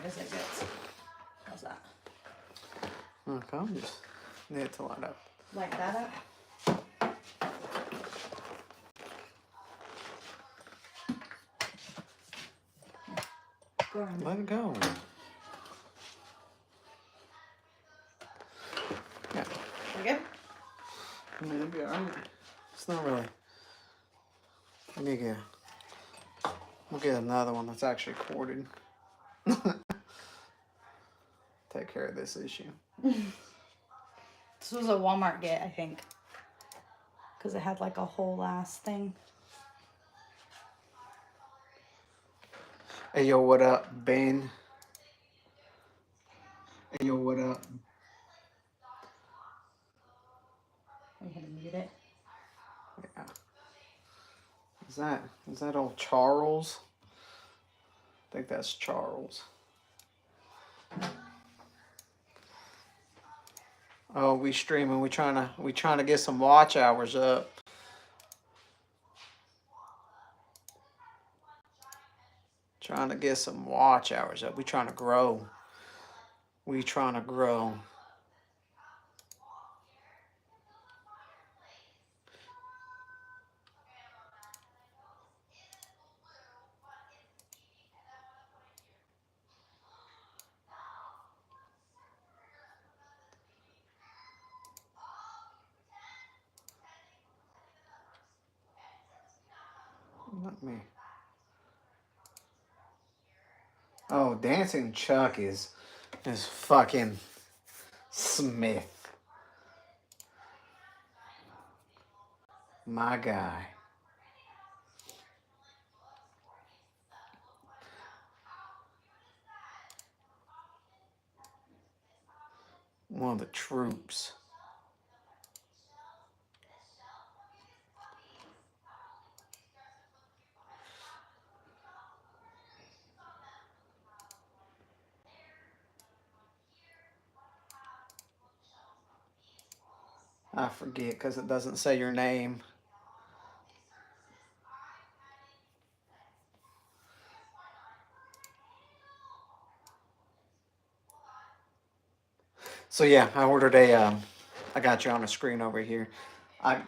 as it gets. How's that? Okay, I'll just need it to light up. Light that up. Go on. Let it go. Yeah. You good? I mean, it'll be alright. It's not really. We'll get another one that's actually corded. Take care of this issue. This was a Walmart get, I think. Because it had like a whole ass thing. Hey, yo, what up, Ben? Hey, yo, what up? I'm gonna mute it. Yeah. Is that old Charles? I think that's Charles. Oh, we streaming. We trying to get some watch hours up. Trying to get some watch hours up. We trying to grow. We trying to grow. Let me. Oh, Dancing Chuck is fucking Smith. My guy. One of the troops. I forget because it doesn't say your name. So yeah, I ordered a. I got you on the screen over here. I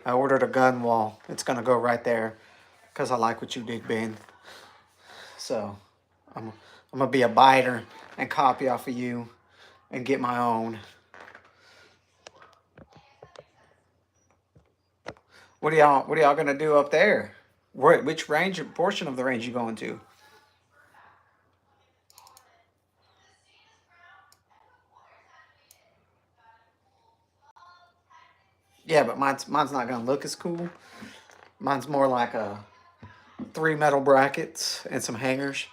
ordered a gun wall. It's gonna go right there, cause I like what you did, Ben. So, I'm gonna be a biter and copy off of you, and get my own. What are y'all gonna do up there? Which portion of the range you going to? Yeah, but mine's not gonna look as cool. Mine's more like a 3 metal brackets and some hangers.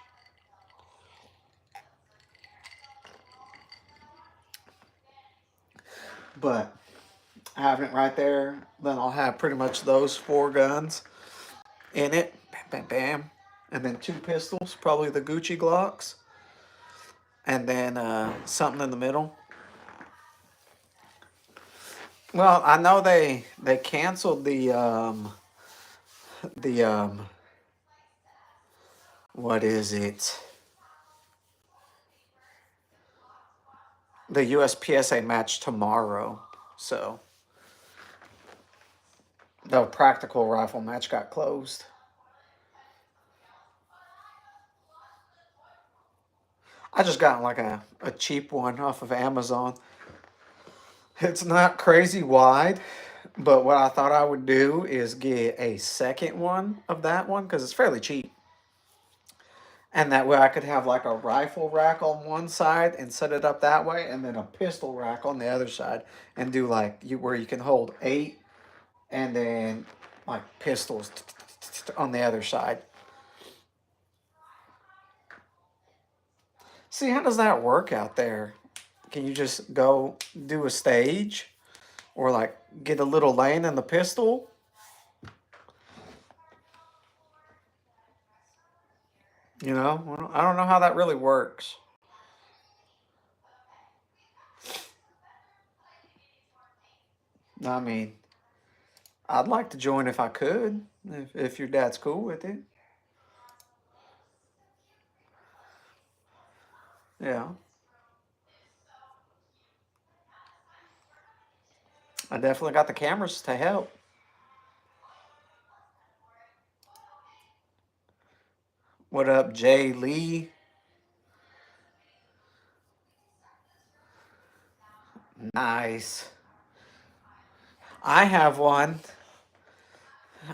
But having it right there, then I'll have pretty much those 4 guns in it. Bam, bam, bam. And then 2 pistols, probably the Gucci Glocks. And then something in the middle. Well, I know they canceled the what is it? The USPSA match tomorrow. So the practical rifle match got closed. I just got like a cheap one off of Amazon. It's not crazy wide, but what I thought I would do is get a second one of that one because it's fairly cheap. And that way I could have like a rifle rack on one side and set it up that way, and then a pistol rack on the other side, and do like where you can hold 8 and then like pistols on the other side. See, how does that work out there? Can you just go do a stage or like get a little lane in the pistol? You know, I don't know how that really works. I mean, I'd like to join if I could, if your dad's cool with it. Yeah. I definitely got the cameras to help. What up, Jay Lee? Nice. I have one.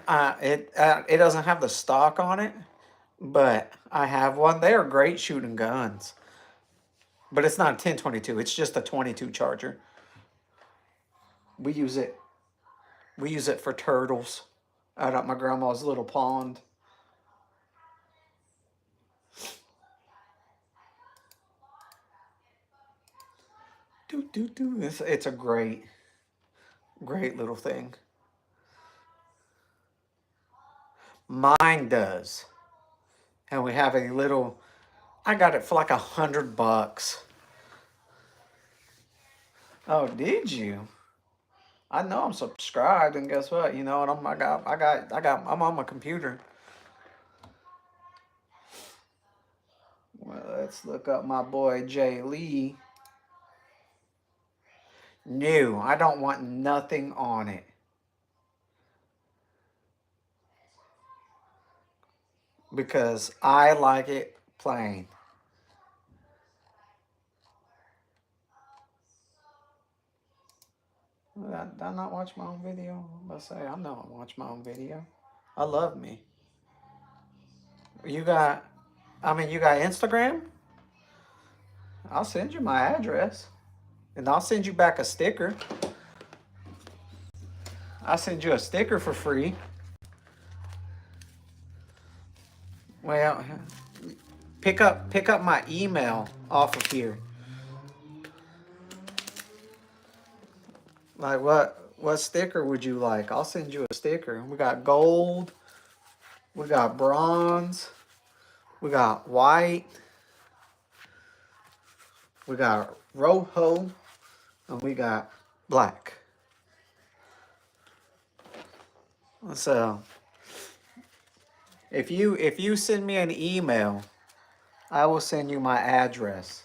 It doesn't have the stock on it, but I have one. They are great shooting guns, but it's not a 1022. It's just a 22 charger. We use it. We use it for turtles out at my grandma's little pond. It's a great little thing. Mine does, and we have a little. I got it for like $100. Oh, did you? I know I'm subscribed, and guess what? You know what? I'm on my computer. Well, let's look up my boy Jay Lee. No, I don't want nothing on it. Because I like it plain. Did I not watch my own video? I say I know I watch my own video. I love me. You got Instagram? I'll send you my address. And I'll send you back a sticker. I'll send you a sticker for free. Well, pick up my email off of here. Like what sticker would you like? I'll send you a sticker. We got gold. We got bronze. We got white. We got rojo. And we got black. So if you send me an email, I will send you my address.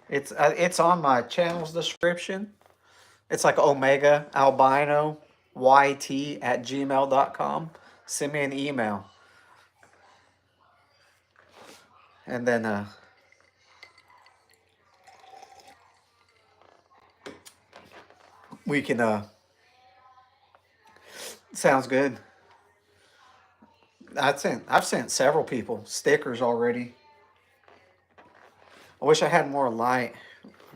It's on my channel's description. It's like OmegaAlbino YT@gmail.com. Send me an email. And then we can sounds good. I've sent several people stickers already. I wish I had more light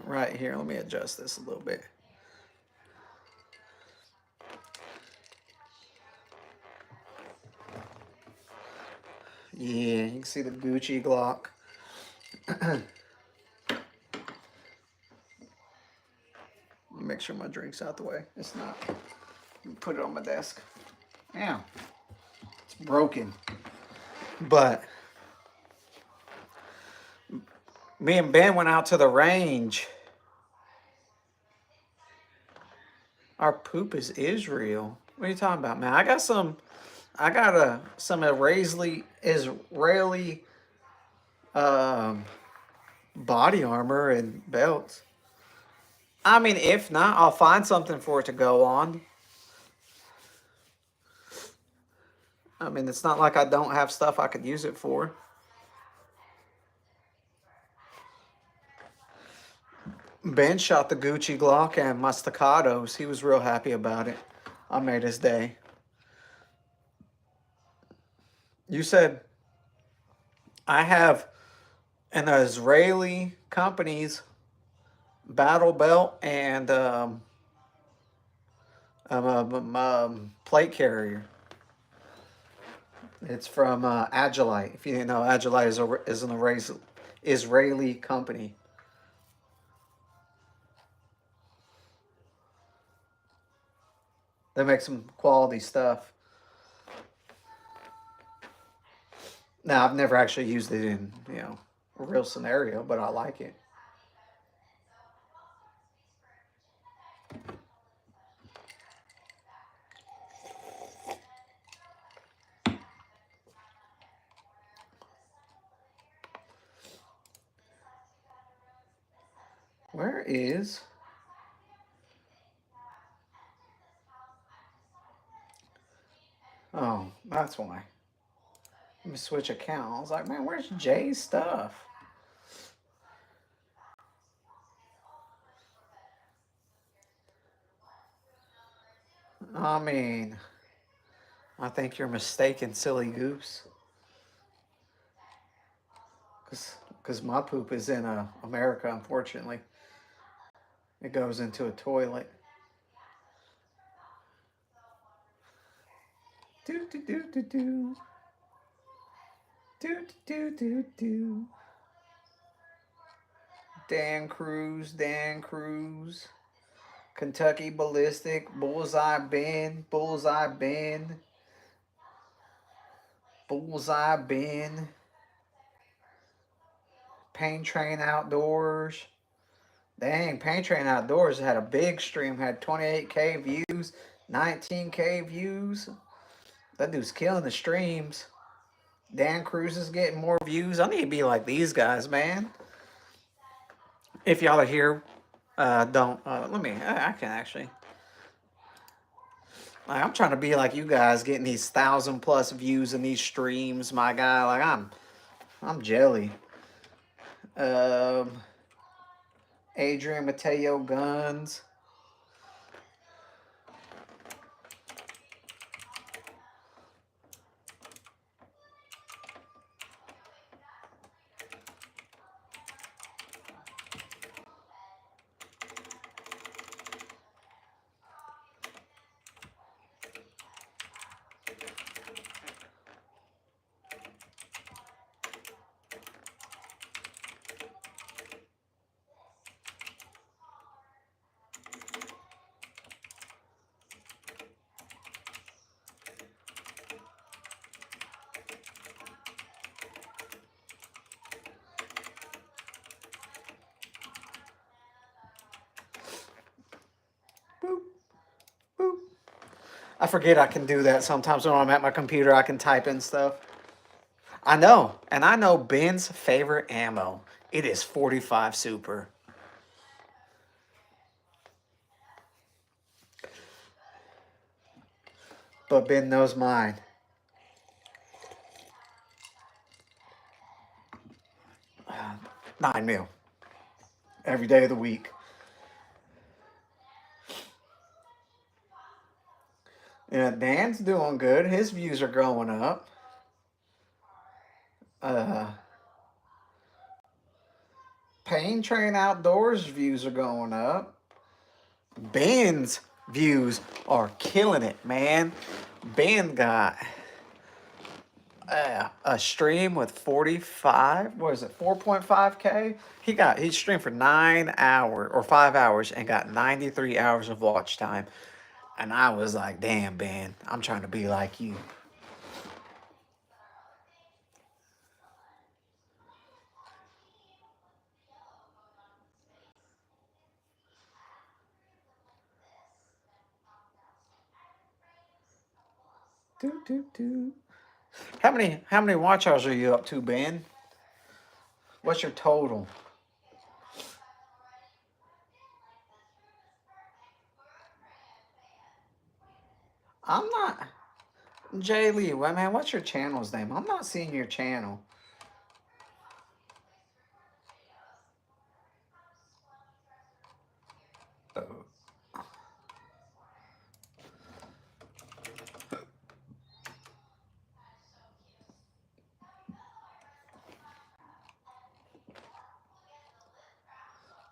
right here. Let me adjust this a little bit. Yeah, you can see the Gucci Glock. Make sure my drink's out the way. It's not. Put it on my desk. Yeah, it's broken. But me and Ben went out to the range. Our poop is Israel. What are you talking about, man? I got some Israeli body armor and belts. I mean, if not, I'll find something for it to go on. I mean, it's not like I don't have stuff I could use it for. Ben shot the Gucci Glock and my staccatos. He was real happy about it. I made his day. You said I have an Israeli company's battle belt and plate carrier. It's from Agilite. If you didn't know, Agilite is an Israeli company. They make some quality stuff. Now, I've never actually used it in, a real scenario, but I like it. Where is... Oh, that's why. Let me switch account. I was like, man, where's Jay's stuff? I mean, I think you're mistaken, silly goose. Because my poop is in America, unfortunately. It goes into a toilet. Do do do do do. Do do do do. Dan Cruz, Dan Cruz. Kentucky Ballistic, Bullseye Ben, Bullseye Ben. Bullseye Ben. Pain Train Outdoors. Dang, Pain Train Outdoors had a big stream, had 28K views, 19K views. That dude's killing the streams. Dan Cruz is getting more views. I need to be like these guys, man. If y'all are here, don't let me. I can actually. Like, I'm trying to be like you guys, getting these 1,000+ views in these streams, my guy. Like I'm jelly. Adrian Mateo Guns. Boop, boop. I forget I can do that sometimes when I'm at my computer. I can type in stuff. I know, and I know Ben's favorite ammo. It is 45 Super. But Ben knows mine. Uh, 9mm. Every day of the week. Yeah, Dan's doing good. His views are going up. Pain Train Outdoors views are going up. Ben's views are killing it, man. Ben got a stream with 45, what is it, 4.5K? He streamed for 9 hours or 5 hours and got 93 hours of watch time. And I was like, damn, Ben, I'm trying to be like you. Do, do, do. How many watch hours are you up to, Ben? What's your total? I'm not. Jay Lee, man, what's your channel's name? I'm not seeing your channel.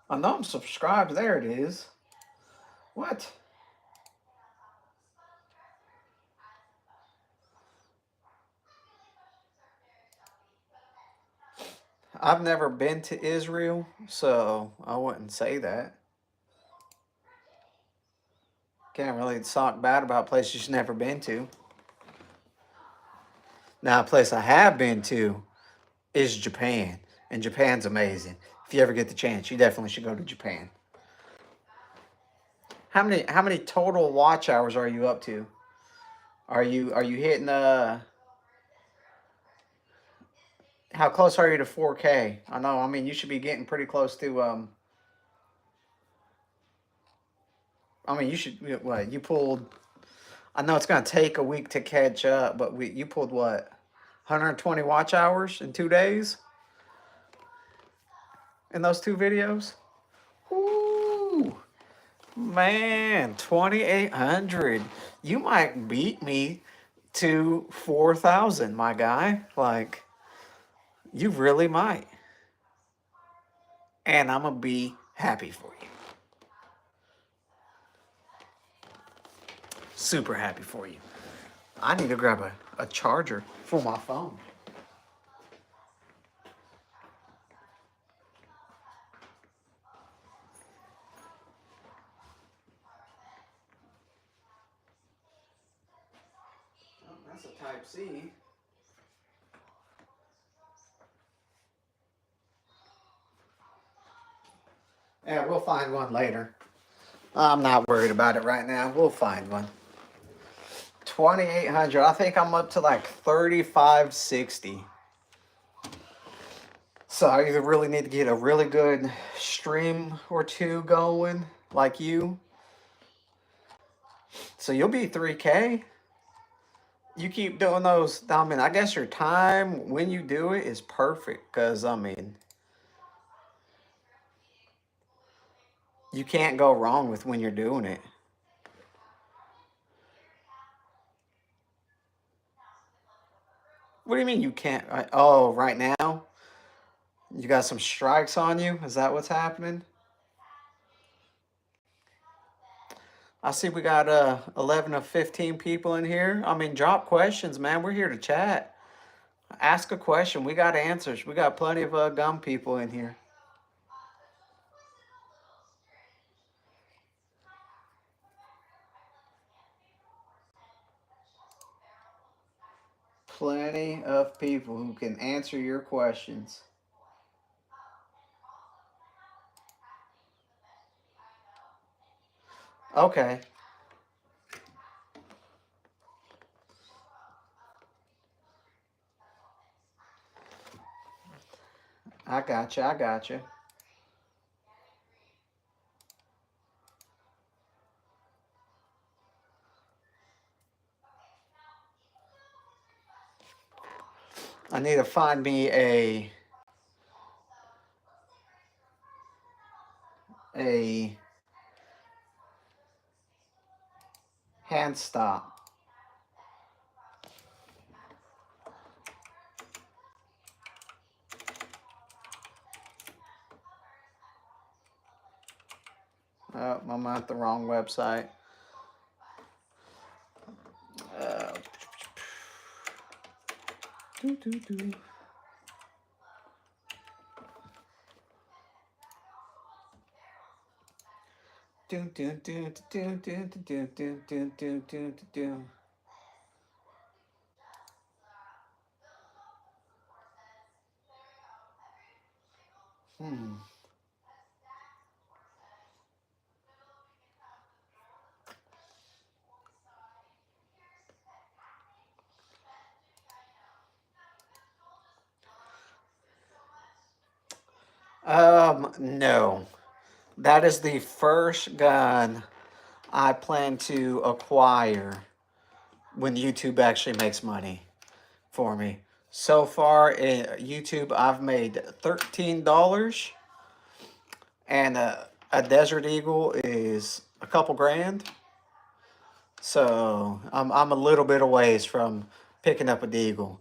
I know I'm subscribed. There it is. What? I've never been to Israel, so I wouldn't say that. Can't really talk bad about places you've never been to. Now, a place I have been to is Japan, and Japan's amazing. If you ever get the chance, you definitely should go to Japan. How many total watch hours are you up to? Are you hitting how close are you to 4K? I know, I mean, you should be getting pretty close to I mean, you should. What you pulled? I know it's gonna take a week to catch up, but you pulled what? 120 watch hours in 2 days in those two videos. Ooh, man, 2,800. You might beat me to 4,000, my guy. Like, you really might. And I'm gonna be happy for you. Super happy for you. I need to grab a charger for my phone. Oh, that's a Type C. Yeah, we'll find one later. I'm not worried about it right now. We'll find one. 2,800. I think I'm up to like 3,560. So I either really need to get a really good stream or two going, like you. So you'll be 3K. You keep doing those. I mean, I guess your time when you do it is perfect. Because, I mean, you can't go wrong with when you're doing it. What do you mean you can't? Oh, right now? You got some strikes on you? Is that what's happening? I see we got 11 of 15 people in here. I mean, drop questions, man. We're here to chat. Ask a question. We got answers. We got plenty of gum people in here. Plenty of people who can answer your questions. Okay. I got you. I got you. I need to find me a hand stop. Oh, I'm at the wrong website. Uh, doo, doo, doo. Do, do, do, do, do, do, do, do, do, do, do. Hmm. No. That is the first gun I plan to acquire when YouTube actually makes money for me. So far in YouTube, I've made $13, and a Desert Eagle is a couple grand. So I'm a little bit a ways from picking up a Deagle.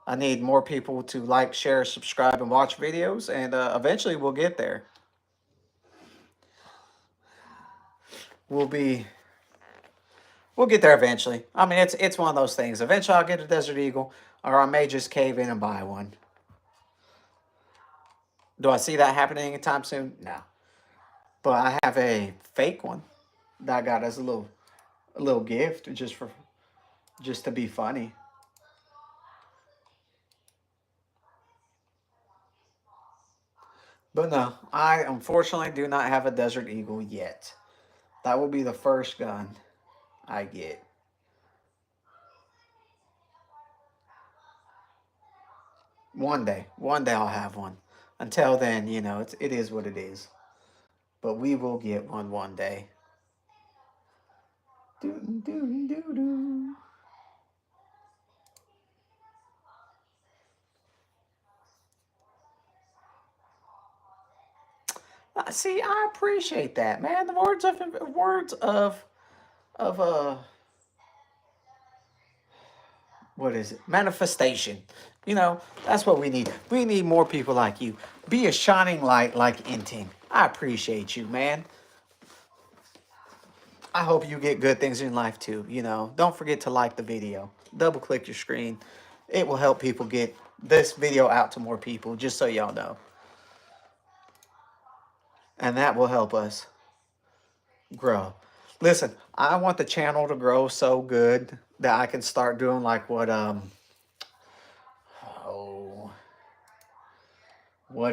I need more people to like, share, subscribe, and watch videos, and eventually we'll get there. We'll be We'll get there eventually. I mean, it's one of those things. Eventually, I'll get a Desert Eagle, or I may just cave in and buy one. Do I see that happening anytime soon? No. But I have a fake one that I got as a little gift, just to be funny. But no, I unfortunately do not have a Desert Eagle yet. That will be the first gun I get. One day I'll have one. Until then, it is what it is. But we will get one day. Doo-doo-doo-doo-doo. See, I appreciate that, man. The words of what is it? Manifestation. You know, that's what we need. We need more people like you. Be a shining light like Inting. I appreciate you, man. I hope you get good things in life too. You know, don't forget to like the video. Double click your screen. It will help people get this video out to more people, just so y'all know. And that will help us grow. Listen, I want the channel to grow so good that I can start doing like what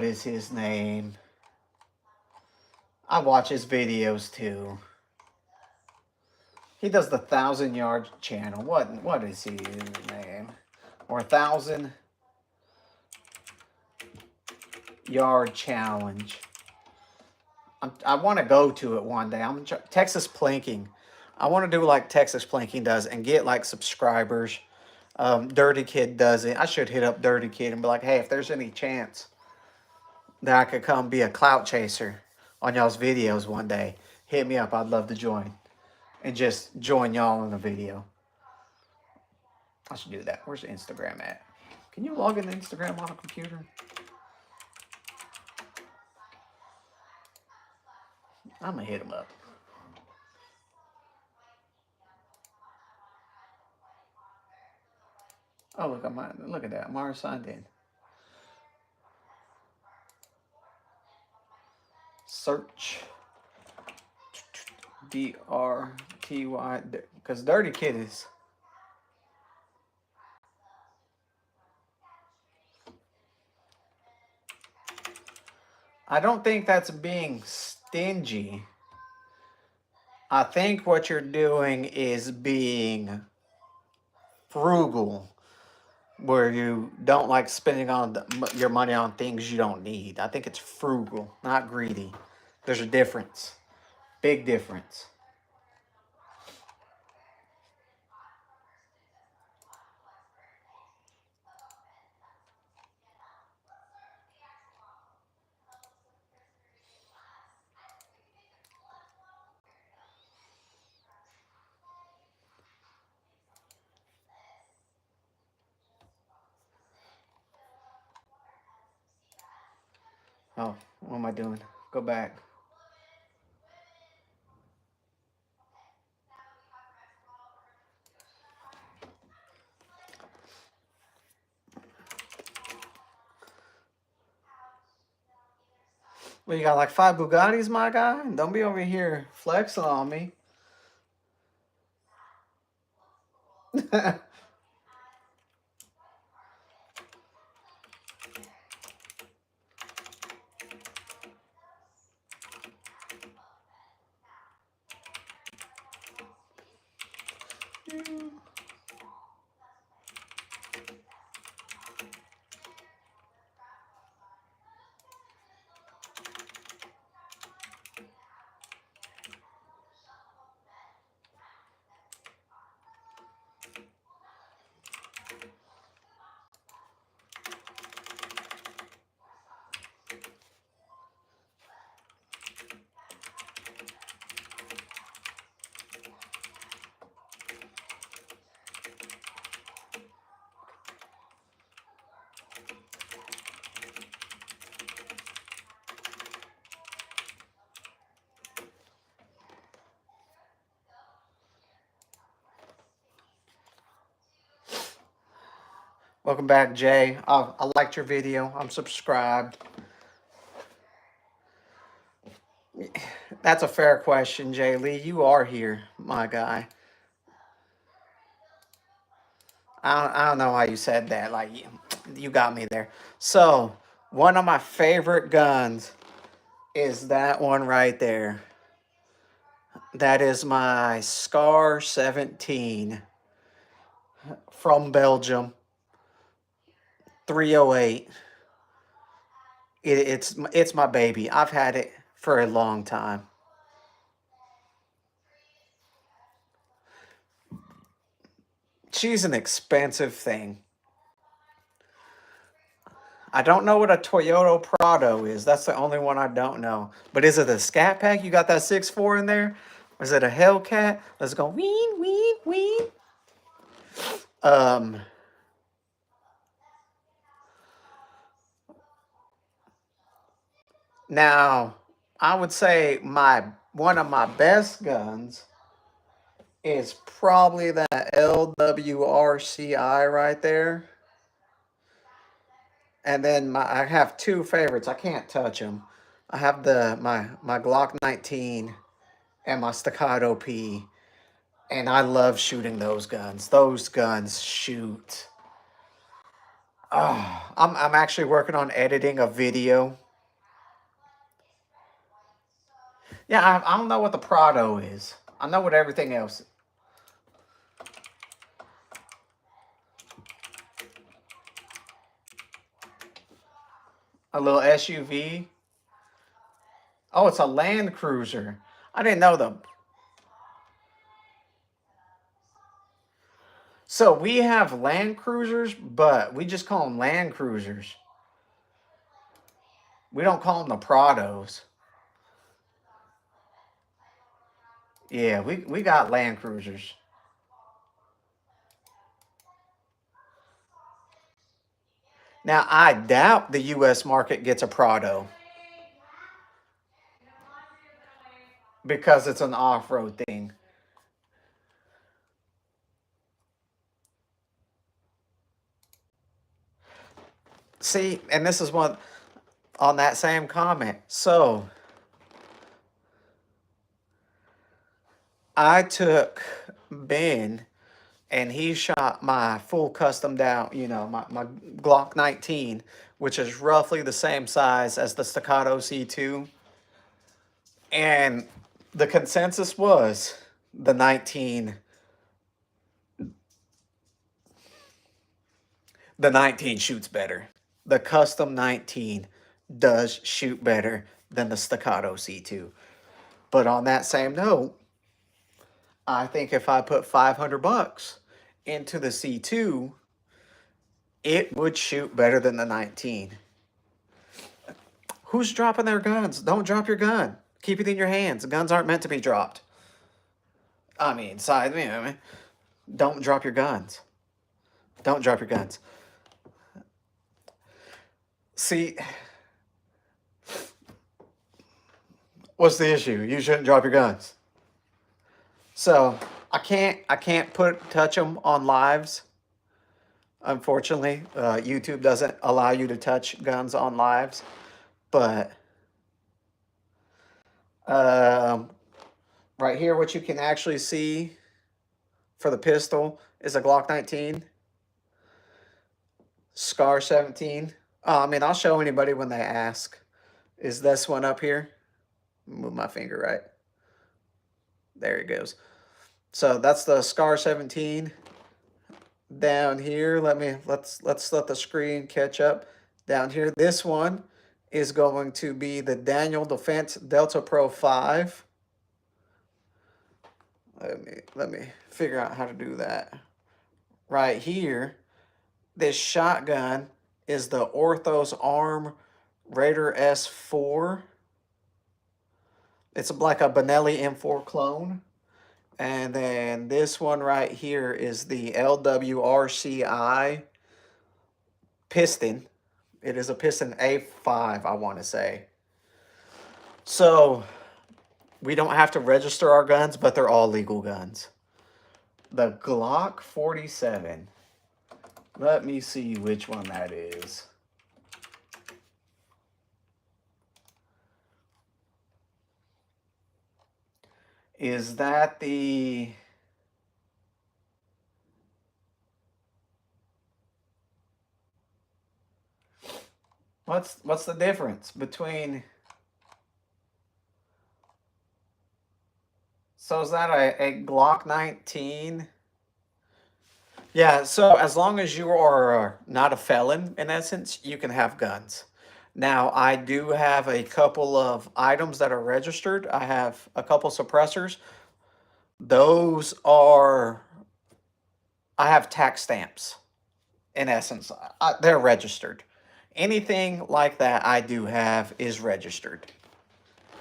is his name? I watch his videos too. He does the 1,000-yard channel. What is his name? Or 1,000-yard challenge. I want to go to it one day. Texas Plinking. I want to do like Texas Plinking does and get like subscribers. Dirty Kid does it. I should hit up Dirty Kid and be like, hey, if there's any chance that I could come be a clout chaser on y'all's videos one day, hit me up. I'd love to join. And just join y'all in the video. I should do that. Where's Instagram at? Can you log into Instagram on a computer? I'm going to hit him up. Oh, look at that. Mara signed in. Search DRTY, because Dirty Kid is. I don't think that's being stingy. I think what you're doing is being frugal, where you don't like spending your money on things you don't need. I think it's frugal, not greedy. There's a difference. Big difference. Oh, what am I doing? Go back. Well, you got like 5 Bugattis, my guy? Don't be over here flexing on me. Welcome back, Jay. I liked your video. I'm subscribed. That's a fair question, Jay Lee. You are here, my guy. I don't know why you said that. Like, you got me there. So, one of my favorite guns is that one right there. That is my Scar 17 from Belgium. 308. It's my baby. I've had it for a long time. she's an expensive thing. I don't know what a Toyota Prado is. That's the only one I don't know. But is it a Scat Pack? You got that 6.4 in there? Or is it a Hellcat? Let's go ween, ween, ween. Um, Now, I would say one of my best guns is probably that LWRCI right there. And then I have two favorites. I can't touch them. I have my Glock 19 and my Staccato P, and I love shooting those guns. Those guns shoot. Oh, I'm actually working on editing a video. Yeah, I don't know what the Prado is. I know what everything else. A little SUV. Oh, it's a Land Cruiser. I didn't know them. So we have Land Cruisers, but we just call them Land Cruisers. We don't call them the Prados. Yeah, we got Land Cruisers. Now, I doubt the U.S. market gets a Prado because it's an off-road thing. See, and this is one on that same comment. So, I took Ben and he shot my full custom down, my Glock 19, which is roughly the same size as the Staccato C2. And the consensus was the 19 shoots better. The custom 19 does shoot better than the Staccato C2. But on that same note, I think if I put $500 into the C2, it would shoot better than the 19. Who's dropping their guns? Don't drop your gun. Keep it in your hands. Guns aren't meant to be dropped. I mean, don't drop your guns. Don't drop your guns. See, what's the issue? You shouldn't drop your guns. So I can't touch them on lives. Unfortunately, YouTube doesn't allow you to touch guns on lives. But right here, what you can actually see for the pistol is a Glock 19, Scar 17. I'll show anybody when they ask. Is this one up here? Move my finger right. There it goes. So that's the Scar 17. Down here, let's let the screen catch up. Down here, this one is going to be the Daniel Defense Delta Pro 5. Let me figure out how to do that. Right here, this shotgun is the Orthos Arm Raider S4. It's like a Benelli M4 clone. And then this one right here is the LWRCI piston. It is a piston A5, I want to say. So we don't have to register our guns, but they're all legal guns. The Glock 47. Let me see which one that is. Is that the... What's the difference between... So is that a Glock 19? Yeah, so as long as you are not a felon, in essence, you can have guns. Now, I do have a couple of items that are registered. I have a couple suppressors. Those are I have tax stamps. In essence, they're registered. Anything like that I do have is registered.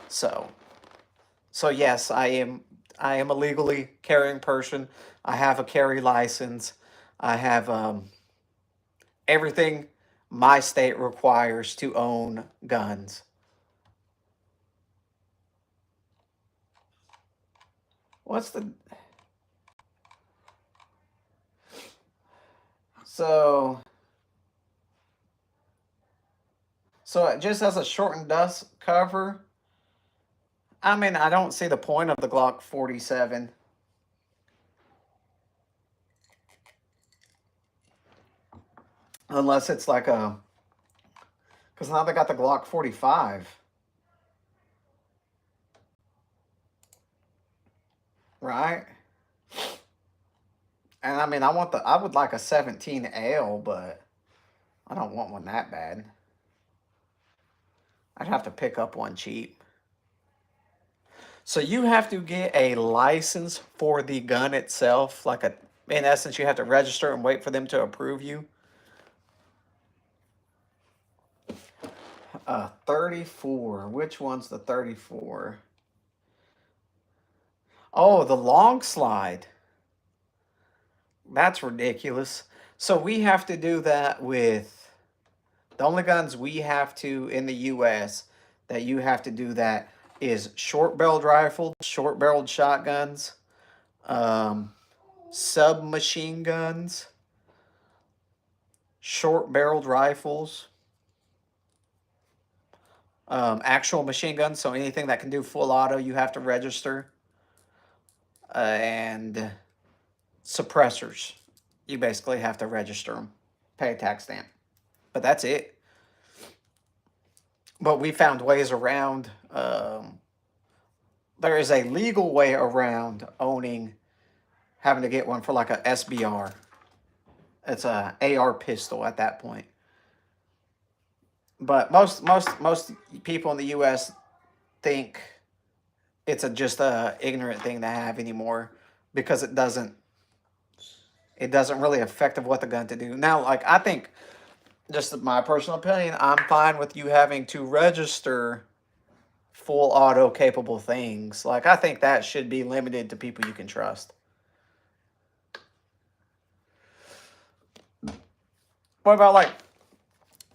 So, so yes, I am a legally carrying person. I have a carry license. I have everything my state requires to own guns. What's the so so it just has a shortened dust cover. I mean, I don't see the point of the Glock 47 unless it's like a because now they got the Glock 45, right? And I mean, I would like a 17L, but I don't want one that bad. I'd have to pick up one cheap. So you have to get a license for the gun itself, like a in essence, you have to register and wait for them to approve you. 34. Which one's the 34? Oh, the long slide. That's ridiculous. So we have to do that with the only guns we have to in the US that you have to do that is short-barreled rifle, short-barreled shotguns, submachine guns, short-barreled rifles, actual machine guns. So anything that can do full auto, you have to register, and suppressors. You basically have to register them, pay a tax stamp, but that's it. But we found ways around. There is a legal way around owning, having to get one for like a SBR. It's a AR pistol at that point. But most people in the U.S. think it's just a ignorant thing to have anymore because it doesn't really affect of what the gun to do. Now, like I think, just my personal opinion, I'm fine with you having to register full auto capable things. Like I think that should be limited to people you can trust. What about like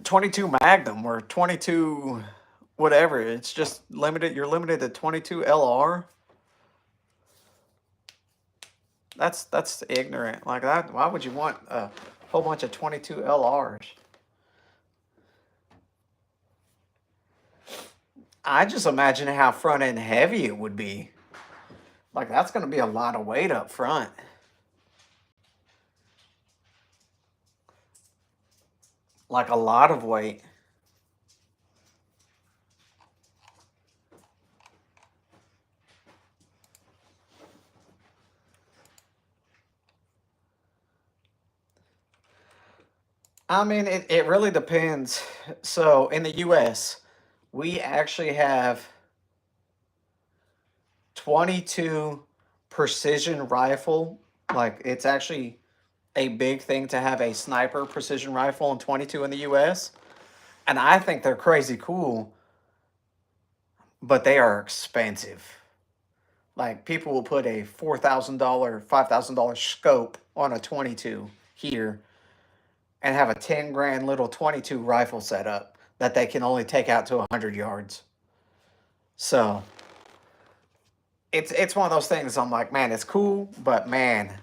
22 Magnum or 22 whatever? It's just limited. You're limited to 22 LR. That's ignorant. Like that. Why would you want a whole bunch of 22 LRs? I just imagine how front end heavy it would be. Like that's going to be a lot of weight up front. Like a lot of weight. I mean, it really depends. So in the US, we actually have 22 precision rifle. Like it's actually a big thing to have a sniper precision rifle and 22 in the US. And I think they're crazy cool, but they are expensive. Like people will put a $4,000, $5,000 scope on a 22 here and have a 10 grand little 22 rifle setup that they can only take out to 100 yards. So it's one of those things I'm like, man, it's cool, but man,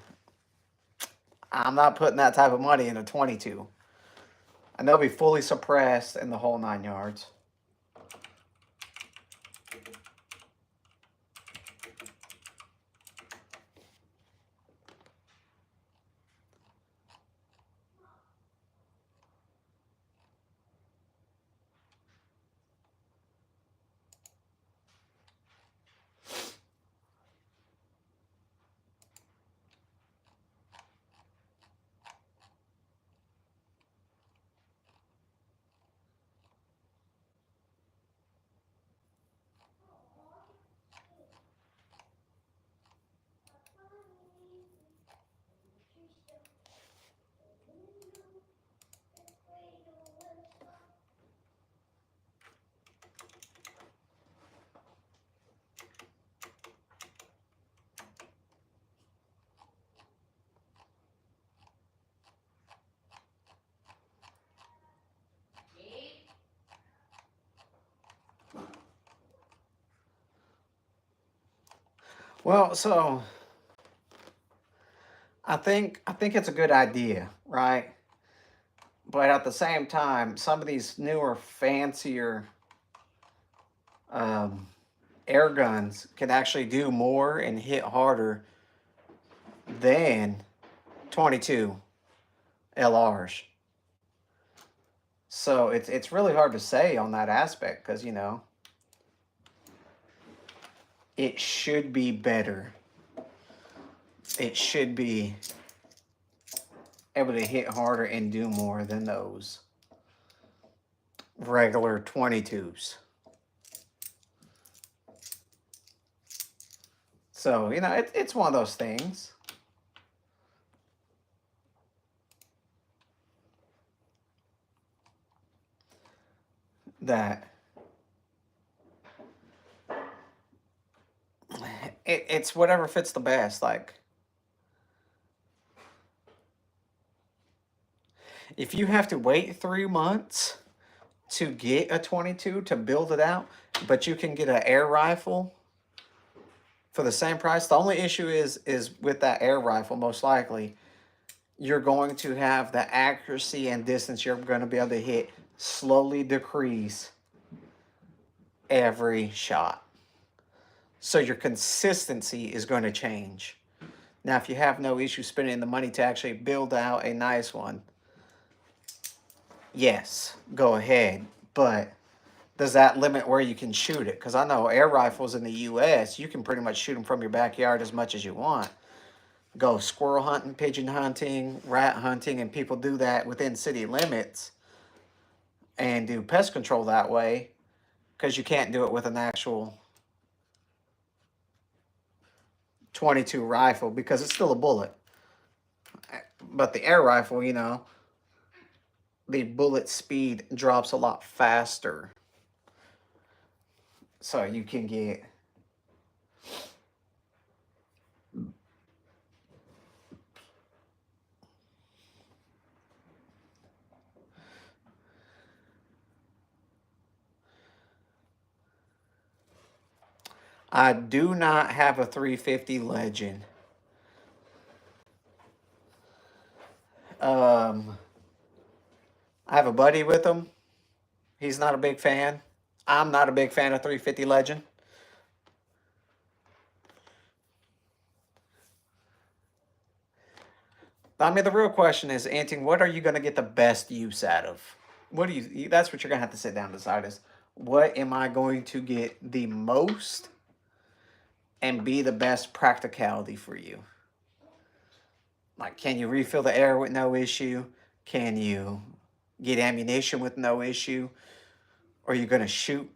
I'm not putting that type of money in a 22. And they'll be fully suppressed in the whole 9 yards. Well, so I think it's a good idea, right? But at the same time, some of these newer, fancier um, air guns can actually do more and hit harder than 22 LRs. So it's really hard to say on that aspect because it should be better. It should be able to hit harder and do more than those regular 22s. So, it's one of those things. That it's whatever fits the best. Like, if you have to wait 3 months to get a 22 to build it out, but you can get an air rifle for the same price. The only issue is with that air rifle, most likely, you're going to have the accuracy and distance you're going to be able to hit slowly decrease every shot. So your consistency is going to change. Now, if you have no issue spending the money to actually build out a nice one, yes, go ahead. But does that limit where you can shoot it? Because I know air rifles in the U.S., you can pretty much shoot them from your backyard as much as you want. Go squirrel hunting, pigeon hunting, rat hunting, and people do that within city limits and do pest control that way because you can't do it with an actual 22 rifle because it's still a bullet. But the air rifle, the bullet speed drops a lot faster. So you can get I do not have a 350 Legend. I have a buddy with him. He's not a big fan. I'm not a big fan of 350 Legend. I mean, the real question is, Anting, what are you going to get the best use out of? That's what you're going to have to sit down and decide is, what am I going to get the most and be the best practicality for you? Like, can you refill the air with no issue? Can you get ammunition with no issue? Are you going to shoot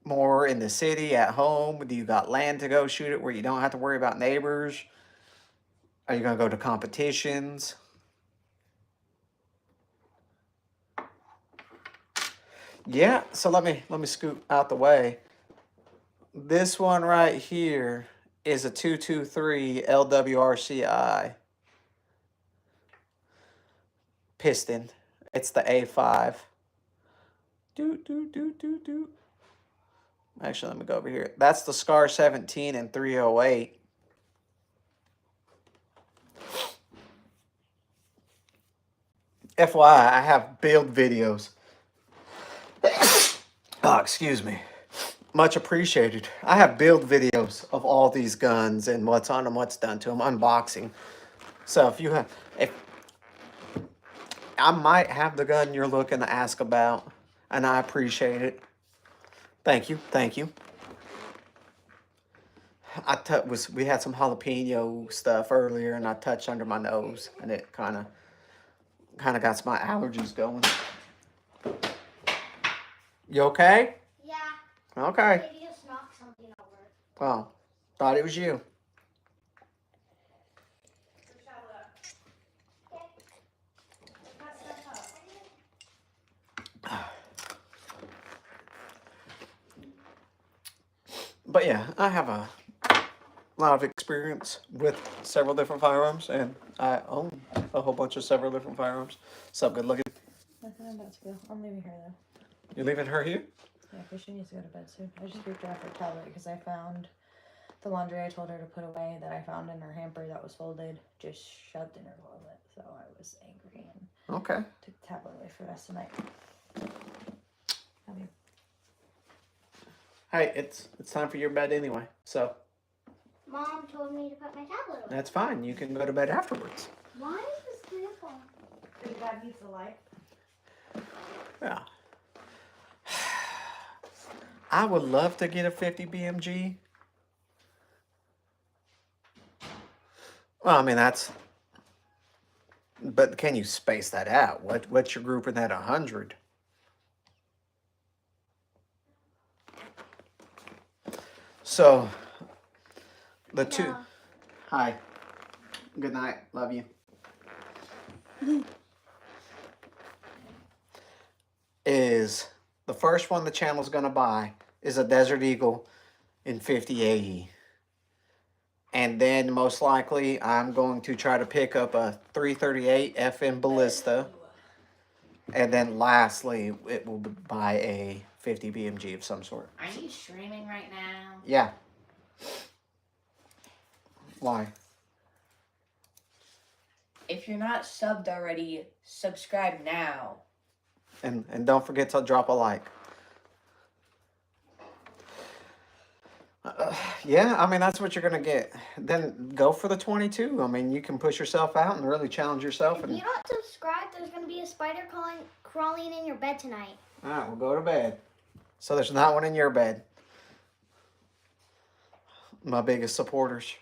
more in the city, at home? Do you got land to go shoot it where you don't have to worry about neighbors? Are you going to go to competitions? Yeah, so let me scoot out the way. This one right here is a 223 LWRCI piston. It's the A5. Actually, let me go over here. That's the Scar 17 and 308. FYI, I have build videos. Oh, excuse me. Much appreciated. I have build videos of all these guns and what's on them, what's done to them, unboxing. So if I might have the gun you're looking to ask about, and I appreciate it. Thank you. We had some jalapeno stuff earlier, and I touched under my nose, and it kind of got my allergies going. You okay? Yeah. Okay. Maybe just knock something over. Well, thought it was you. But yeah, I have a lot of experience with several different firearms, and I own a whole bunch of several different firearms. So good looking. Nothing I'm about to go. I'm leaving her though. You're leaving her here? Yeah, because she needs to go to bed soon. I just ripped her off her tablet because I found the laundry I told her to put away that I found in her hamper that was folded just shoved in her closet. So I was angry and Okay. took the tablet away for the rest of the night. Love you. Hey, it's time for your bed anyway. So Mom told me to put my tablet away. that's fine. You can go to bed afterwards. Why is this grandpa? Big bad piece of life. Yeah. I would love to get a 50 BMG. Well, I mean but can you space that out? What's your grouping at 100? So the two. Yeah. Hi. Good night. Love you. Is the first one the channel's gonna buy is a Desert Eagle in 5080. And then most likely I'm going to try to pick up a 338 FM Ballista. And then lastly, it will buy a 50 BMG of some sort. Are you streaming right now? Yeah. Why? If you're not subbed already, subscribe now. And don't forget to drop a like. Yeah, I mean, that's what you're going to get. Then go for the 22. I mean, you can push yourself out and really challenge yourself. If And you don't subscribe, there's going to be a spider crawling in your bed tonight. all right, we'll go to bed. So there's not one in your bed. My biggest supporters.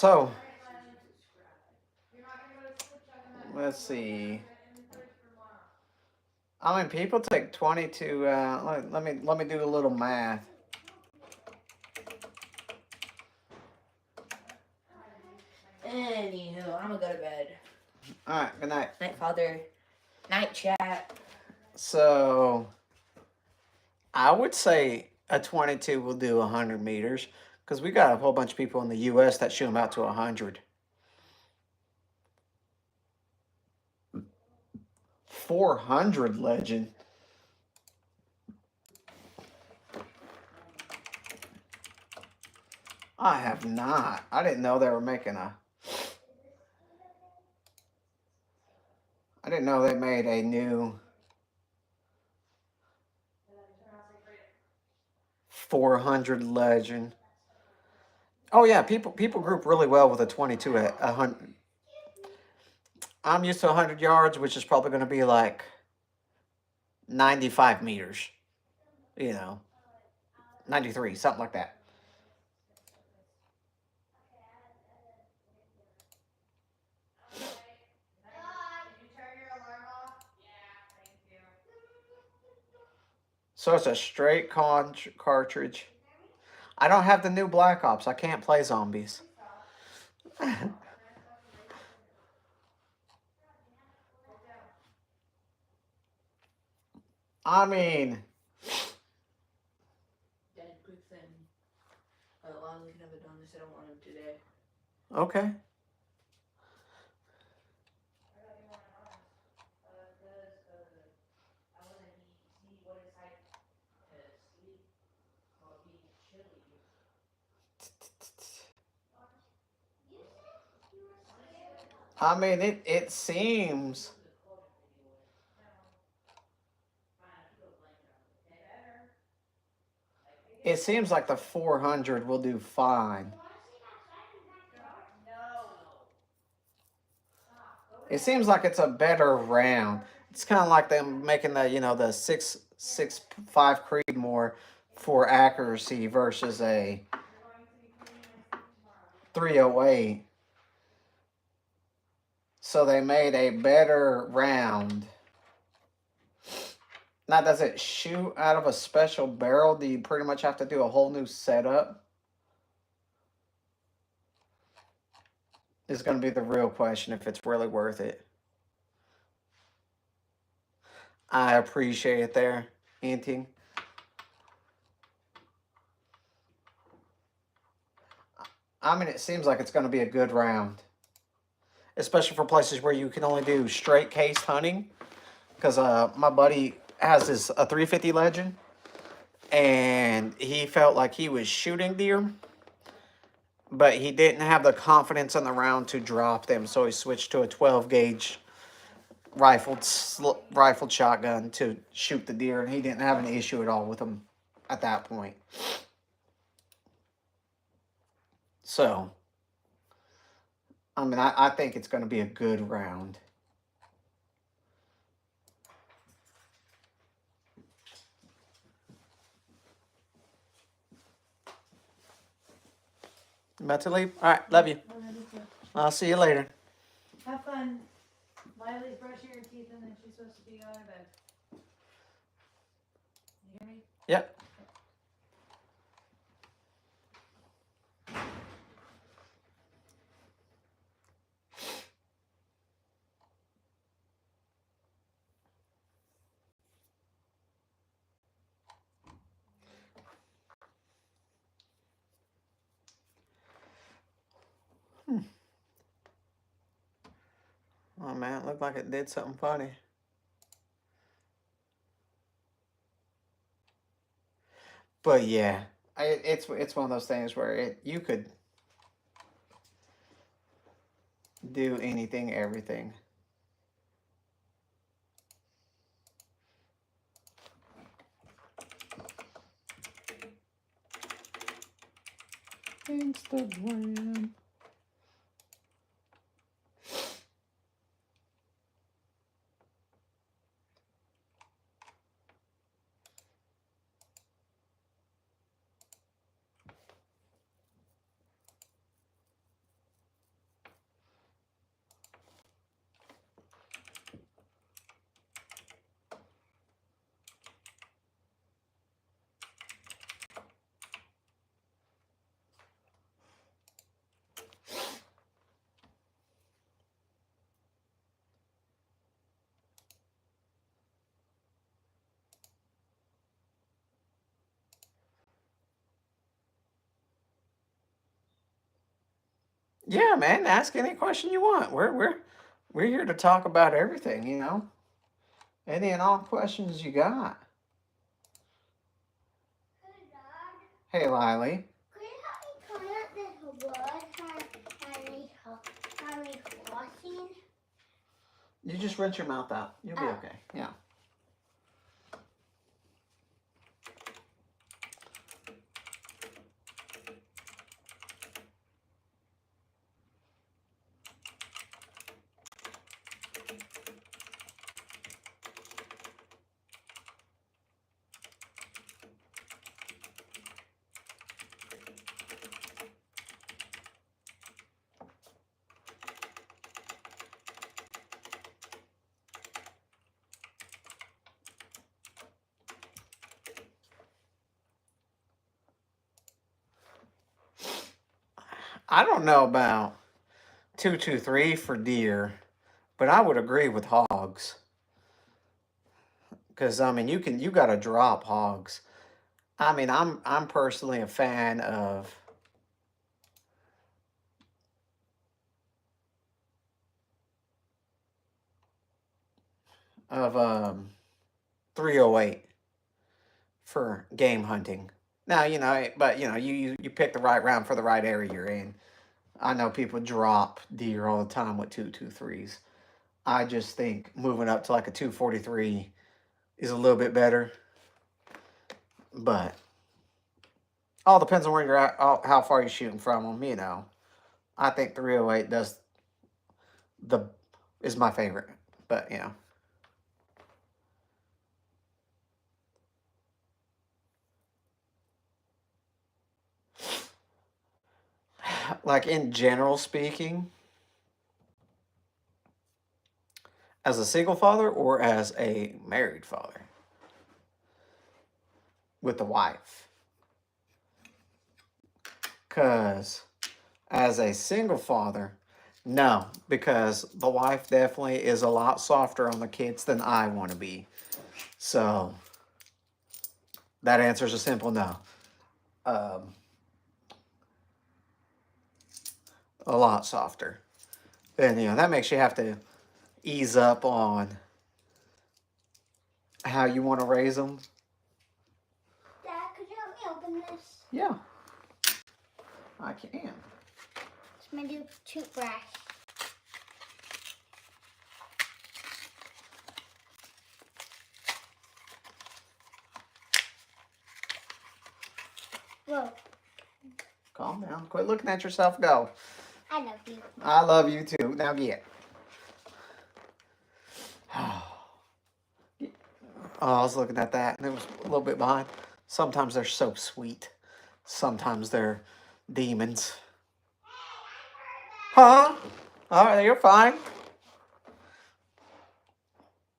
So let's see. I mean, people take 22. Let me do a little math. Anywho, I'm gonna go to bed. All right. Good night. Night, Father. Night, chat. So I would say a 22 will do 100 meters because we got a whole bunch of people in the U.S. that shoot them out to 100. 400 legend. I have not. I didn't know they were making a. I didn't know they made a new 400 legend. Oh yeah, people group really well with a 22 at 100. I'm used to 100 yards, which is probably going to be like 95 meters. You know, 93, something like that. So it's a straight cartridge. I don't have the new Black Ops. I can't play zombies. I mean, Dad, quick thing. Lonnie can have it done. I said I want him today. okay. I mean, it seems. It seems like the 400 will do fine. It seems like it's a better round. It's kind of like them making the, the 6.5 Creedmoor for accuracy versus a 308. So they made a better round. Now, does it shoot out of a special barrel? Do you pretty much have to do a whole new setup? Is going to be the real question if it's really worth it. I appreciate it there, Anting. I mean, it seems like it's going to be a good round, especially for places where you can only do straight case hunting. Because my buddy has a 350 Legend, and he felt like he was shooting deer, but he didn't have the confidence in the round to drop them, so he switched to a 12 gauge rifled shotgun to shoot the deer, and he didn't have an issue at all with them at that point. So, I mean, I think it's going to be a good round. About to leave? All right, love you. I'll see you later. Have fun. Miley's brushing her teeth and then she's supposed to be going to bed. You hear me? Yep. Oh man, it looked like it did something funny. But yeah, it's one of those things where you could do anything, everything. Instagram. Yeah, man, ask any question you want. We're here to talk about everything, you know. Any and all questions you got. Hey, Lily. Could you help me comment this word Harry crossing? You just rinse your mouth out. You'll be okay. Yeah. I don't know about 223 for deer, but I would agree with hogs. Because I mean, you got to drop hogs. I mean, I'm personally a fan of 308 for game hunting. Now, you know, but you know, you pick the right round for the right area you're in. I know people drop deer all the time with 223s. I just think moving up to like a 243 is a little bit better. But all depends on where you're at, how far you're shooting from them, you know. I think 308 is my favorite, but you know. Like in general speaking, as a single father or as a married father with the wife. Because as a single father, no, because the wife definitely is a lot softer on the kids than I want to be. So that answer is a simple no. a lot softer. Then, that makes you have to ease up on how you want to raise them. Dad, could you help me open this? Yeah, I can. It's my new toothbrush. Whoa, Calm down. Quit looking at yourself. Go. I love you. I love you too. Now get. Oh, I was looking at that and it was a little bit behind. Sometimes they're so sweet. Sometimes they're demons. Huh? All right, you're fine.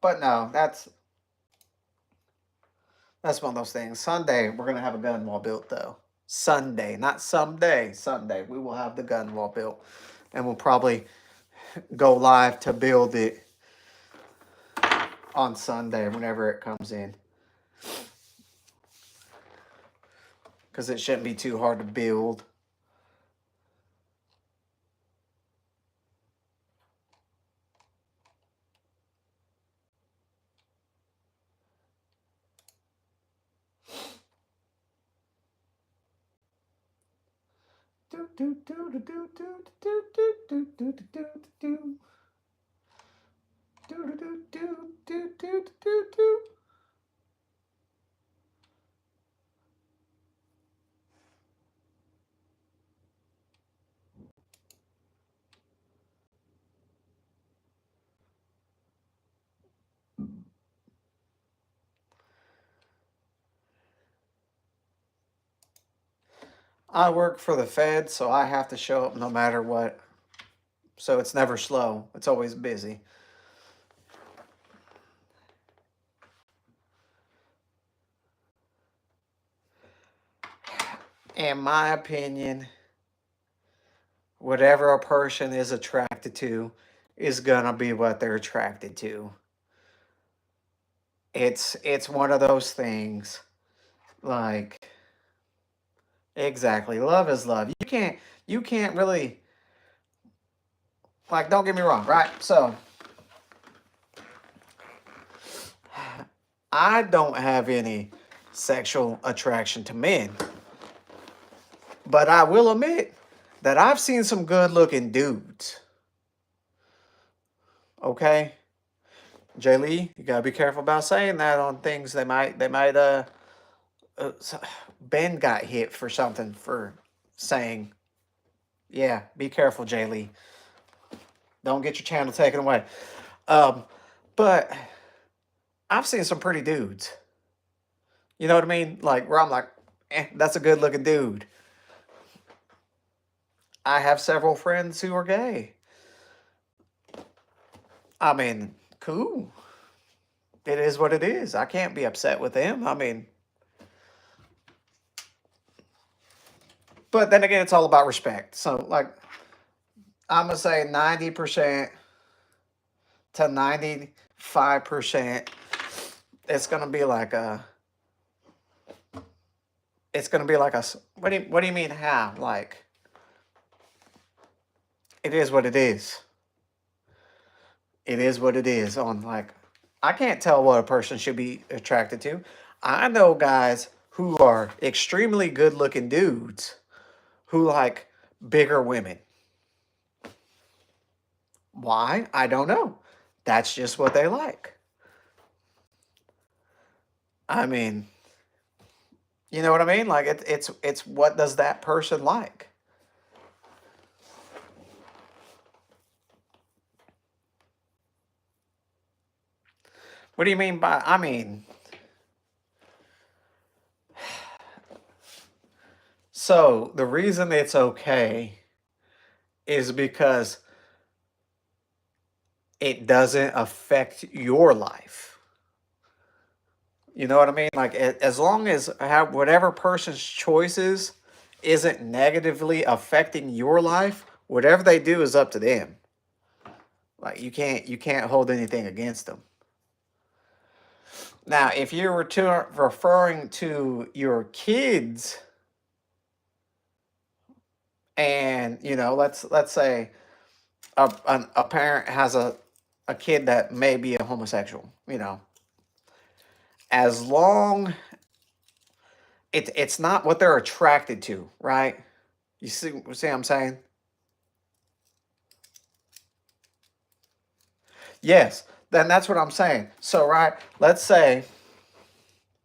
But no, that's one of those things. Sunday, we're going to have a gun wall built, though. Sunday, not someday. Sunday, we will have the gun wall built. And we'll probably go live to build it on Sunday whenever it comes in. Because it shouldn't be too hard to build. I work for the Fed, so I have to show up no matter what. So it's never slow. It's always busy. In my opinion, whatever a person is attracted to is gonna be what they're attracted to. It's one of those things. Like, exactly, love is love. You can't really, like, don't get me wrong, right? So I don't have any sexual attraction to men. But I will admit that I've seen some good looking dudes. Okay? Jay Lee, you gotta be careful about saying that on things. Ben got hit for something for saying, yeah, be careful, Jay Lee. Don't get your channel taken away. But I've seen some pretty dudes. You know what I mean? Like, where I'm like, that's a good looking dude. I have several friends who are gay. I mean, cool. It is what it is. I can't be upset with them. I mean, but then again, it's all about respect. So, like, I'm going to say 90% to 95%, it's going to be like a, what do you mean how? Like, it is what it is. It is what it is. On, like, I can't tell what a person should be attracted to. I know guys who are extremely good looking dudes who like bigger women. Why? I don't know. That's just what they like. I mean, you know what I mean? Like, it's what does that person like? What do you mean by, I mean, so the reason it's okay is because it doesn't affect your life. You know what I mean? Like, as long as whatever person's choices isn't negatively affecting your life, whatever they do is up to them. Like, you can't hold anything against them. Now, if you were referring to your kids And let's say a parent has a kid that may be a homosexual. As long it's not what they're attracted to, right? You see what I'm saying? Yes, then that's what I'm saying. So, right, let's say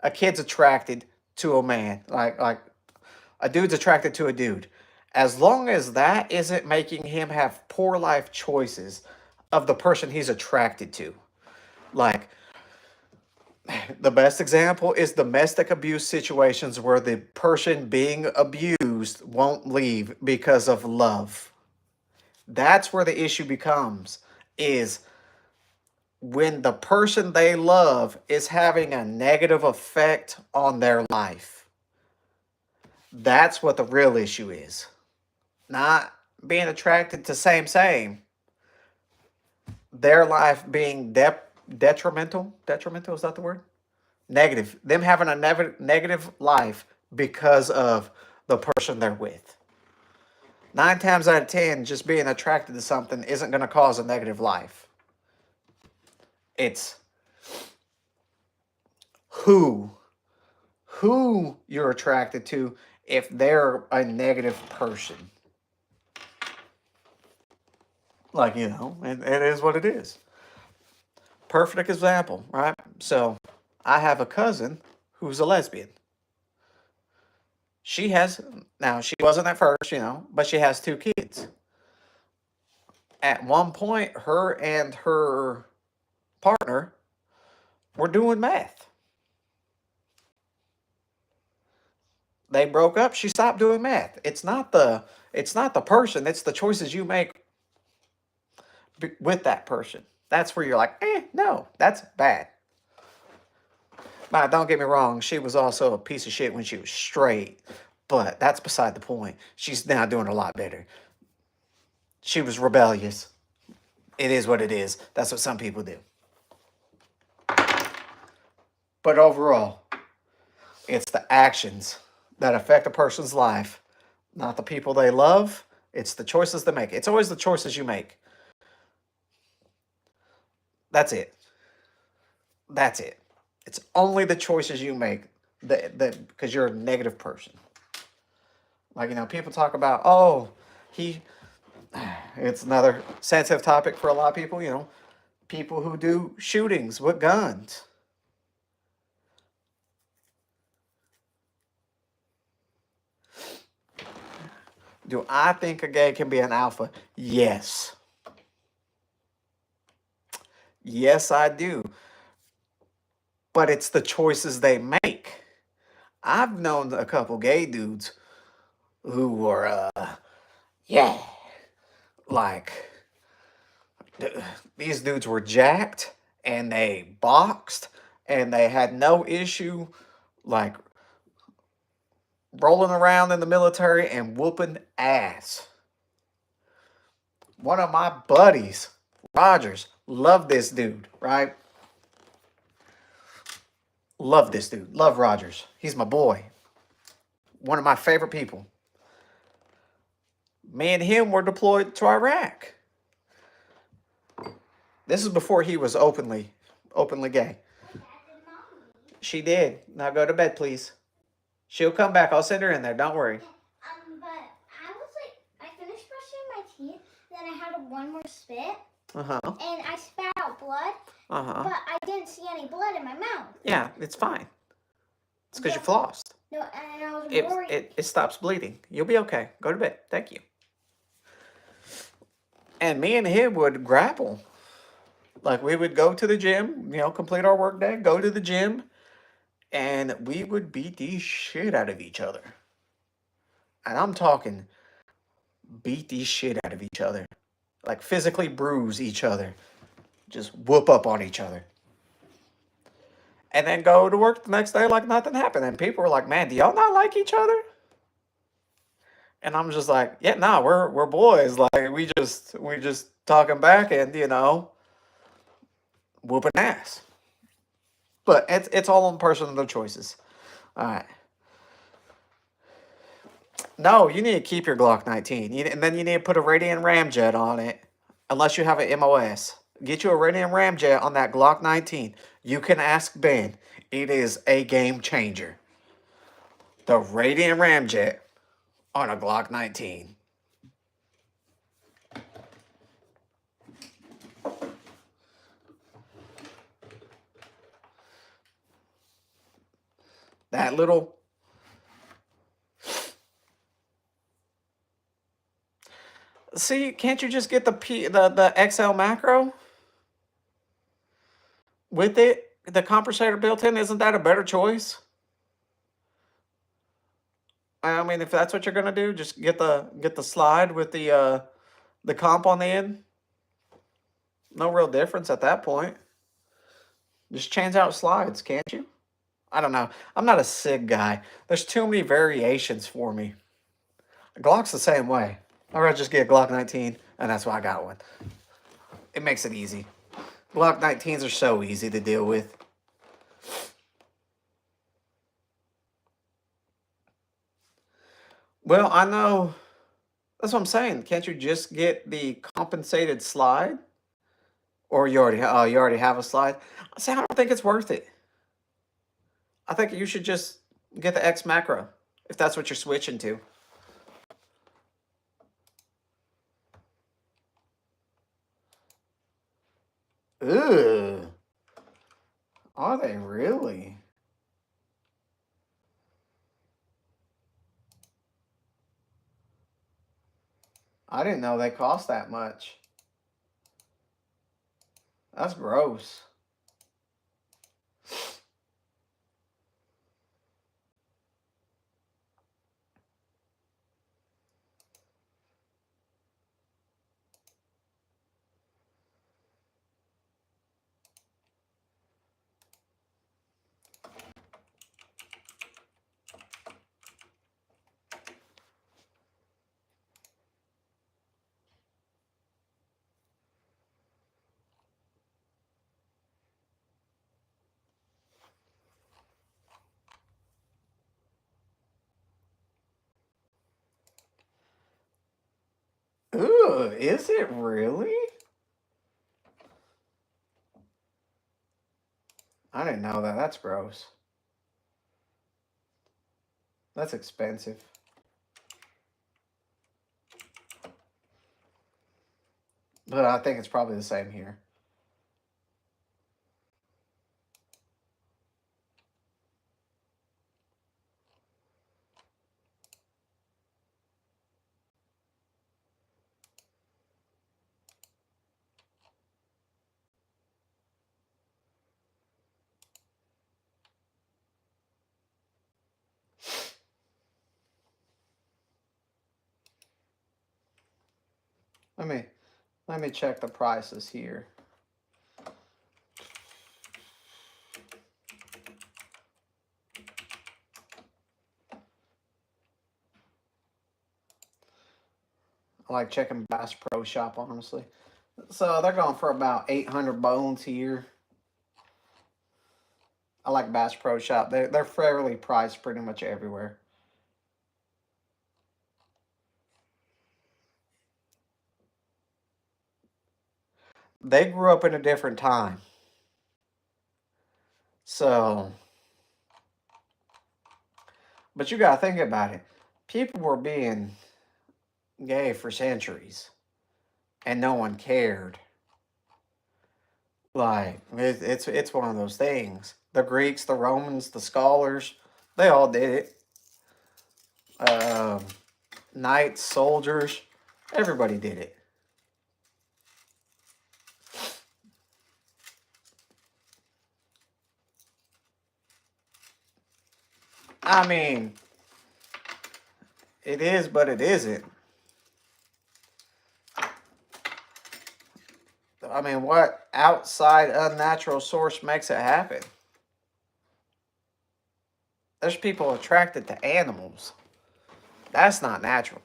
a kid's attracted to a man, like a dude's attracted to a dude. As long as that isn't making him have poor life choices of the person he's attracted to. Like, the best example is domestic abuse situations where the person being abused won't leave because of love. That's where the issue becomes, is when the person they love is having a negative effect on their life. That's what the real issue is. Not being attracted to same. Their life being detrimental. Detrimental, is that the word? Negative. Them having a negative life because of the person they're with. 9 times out of 10, just being attracted to something isn't going to cause a negative life. It's who you're attracted to if they're a negative person. Like, it is what it is. Perfect example, right? So, I have a cousin who's a lesbian. She wasn't at first, but she has 2 kids. At one point, her and her partner were doing meth. They broke up. She stopped doing meth. It's not the person. It's the choices you make with that person. That's where you're like, no, that's bad. Now, don't get me wrong. She was also a piece of shit when she was straight, but that's beside the point. She's now doing a lot better. She was rebellious. It is what it is. That's what some people do. But overall, it's the actions that affect a person's life, not the people they love. It's the choices they make. It's always the choices you make. That's it. That's it. It's only the choices you make that because you're a negative person. Like, people talk about, it's another sensitive topic for a lot of people, people who do shootings with guns. Do I think a gay can be an alpha? Yes. Yes, I do. But it's the choices they make. I've known a couple gay dudes who were, like, these dudes were jacked and they boxed and they had no issue, like, rolling around in the military and whooping ass. One of my buddies, Rogers, loved this dude, right? Love this dude. Love Rogers. He's my boy. One of my favorite people. Me and him were deployed to Iraq. This is before he was openly gay. She did. Now go to bed, please. She'll come back. I'll send her in there. Don't worry. But I finished brushing my teeth. Then I had one more spit. Uh-huh. And I spat out blood. Uh-huh. But I didn't see any blood in my mouth. Yeah, it's fine. It's because you flossed. No, and I was worried. It stops bleeding. You'll be okay. Go to bed. Thank you. And me and him would grapple. Like, we would go to the gym, complete our work day, go to the gym, and we would beat the shit out of each other. And I'm talking beat the shit out of each other. Like, physically bruise each other. Just whoop up on each other. And then go to work the next day like nothing happened. And people were like, man, do y'all not like each other? And I'm just like, yeah, nah, we're boys. Like, we just talking back and, whooping ass. But it's all on personal choices. All right. No, you need to keep your Glock 19. And then you need to put a Radiant Ramjet on it. Unless you have an MOS. Get you a Radiant Ramjet on that Glock 19. You can ask Ben. It is a game changer. The Radiant Ramjet on a Glock 19. That little... See, can't you just get the XL macro? With it, the compensator built in, isn't that a better choice? I mean, if that's what you're gonna do, just get the slide with the comp on the end. No real difference at that point. Just change out slides, can't you? I don't know. I'm not a SIG guy. There's too many variations for me. Glock's the same way. I'd rather just get a Glock 19, and that's why I got one. It makes it easy. Glock 19s are so easy to deal with. Well, I know. That's what I'm saying. Can't you just get the compensated slide? Or you already have a slide? See, I don't think it's worth it. I think you should just get the X macro if that's what you're switching to. Ugh. Are they really? I didn't know they cost that much. That's gross. Ugh, is it really? I didn't know that. That's gross. That's expensive. But I think it's probably the same here. Let me check the prices here. I like checking Bass Pro Shop, honestly. So they're going for about 800 bones here. I like Bass Pro Shop. They're fairly priced pretty much everywhere. They grew up in a different time. So, but you gotta think about it. People were being gay for centuries, and no one cared. Like it's one of those things. The Greeks, the Romans, the scholars, they all did it. Knights, soldiers, everybody did it. I mean, it is, but it isn't. I mean, what outside unnatural source makes it happen? There's people attracted to animals. That's not natural.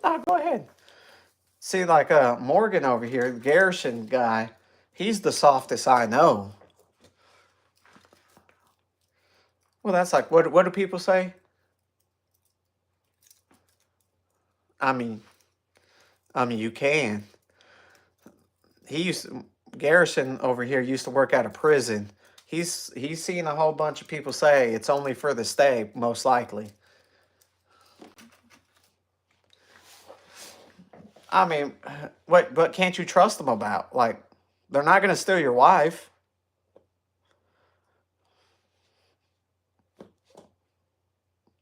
No, go ahead. See, like Morgan over here, the Garrison guy, he's the softest I know. Well, that's like what do people say? I mean, you can. He used to, Garrison over here used to work out of prison. He's seen a whole bunch of people say it's only for the stay, most likely. I mean, what can't you trust them about? Like, they're not gonna steal your wife.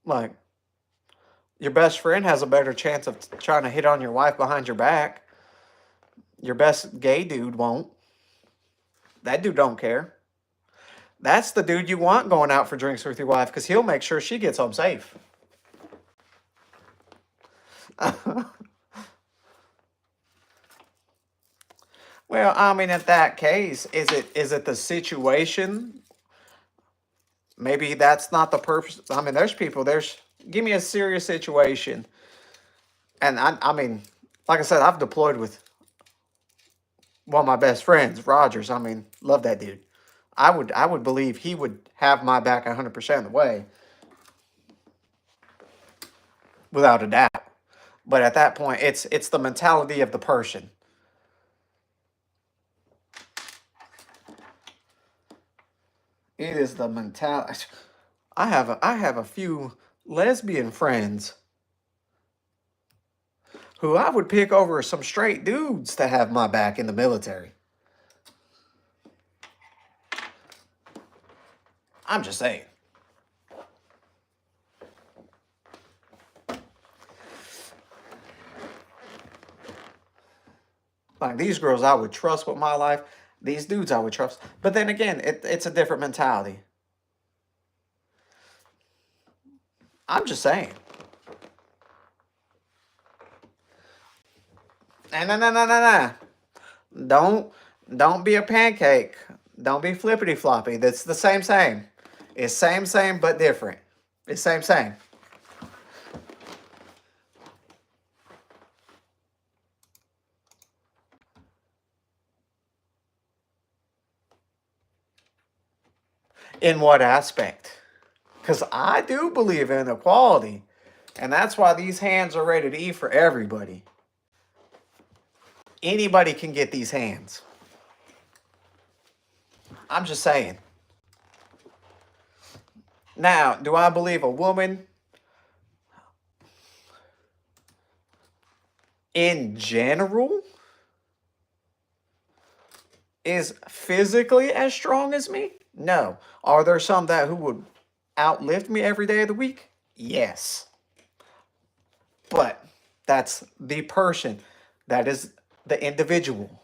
Like, your best friend has a better chance of trying to hit on your wife behind your back. Your best gay dude won't. That dude don't care. That's the dude you want going out for drinks with your wife because he'll make sure she gets home safe. Well, I mean, in that case, is it the situation? Maybe that's not the purpose. I mean, give me a serious situation, and I mean, like I said, I've deployed with one of my best friends, Rogers. I mean, love that dude. I would believe he would have my back 100% of the way, without a doubt. But at that point, it's the mentality of the person. It is the mentality. I have a few lesbian friends who I would pick over some straight dudes to have my back in the military. I'm just saying. Like, these girls I would trust with my life. These dudes I would trust. But then again, it's a different mentality. I'm just saying. No, no, no, no, no. Don't be a pancake. Don't be flippity floppy. That's the same. It's same, but different. It's same. In what aspect? Because I do believe in equality. And that's why these hands are rated E for everybody. Anybody can get these hands. I'm just saying. Now, do I believe a woman in general is physically as strong as me? No. Are there some that who would outlift me every day of the week? Yes. But that's the person. That is the individual.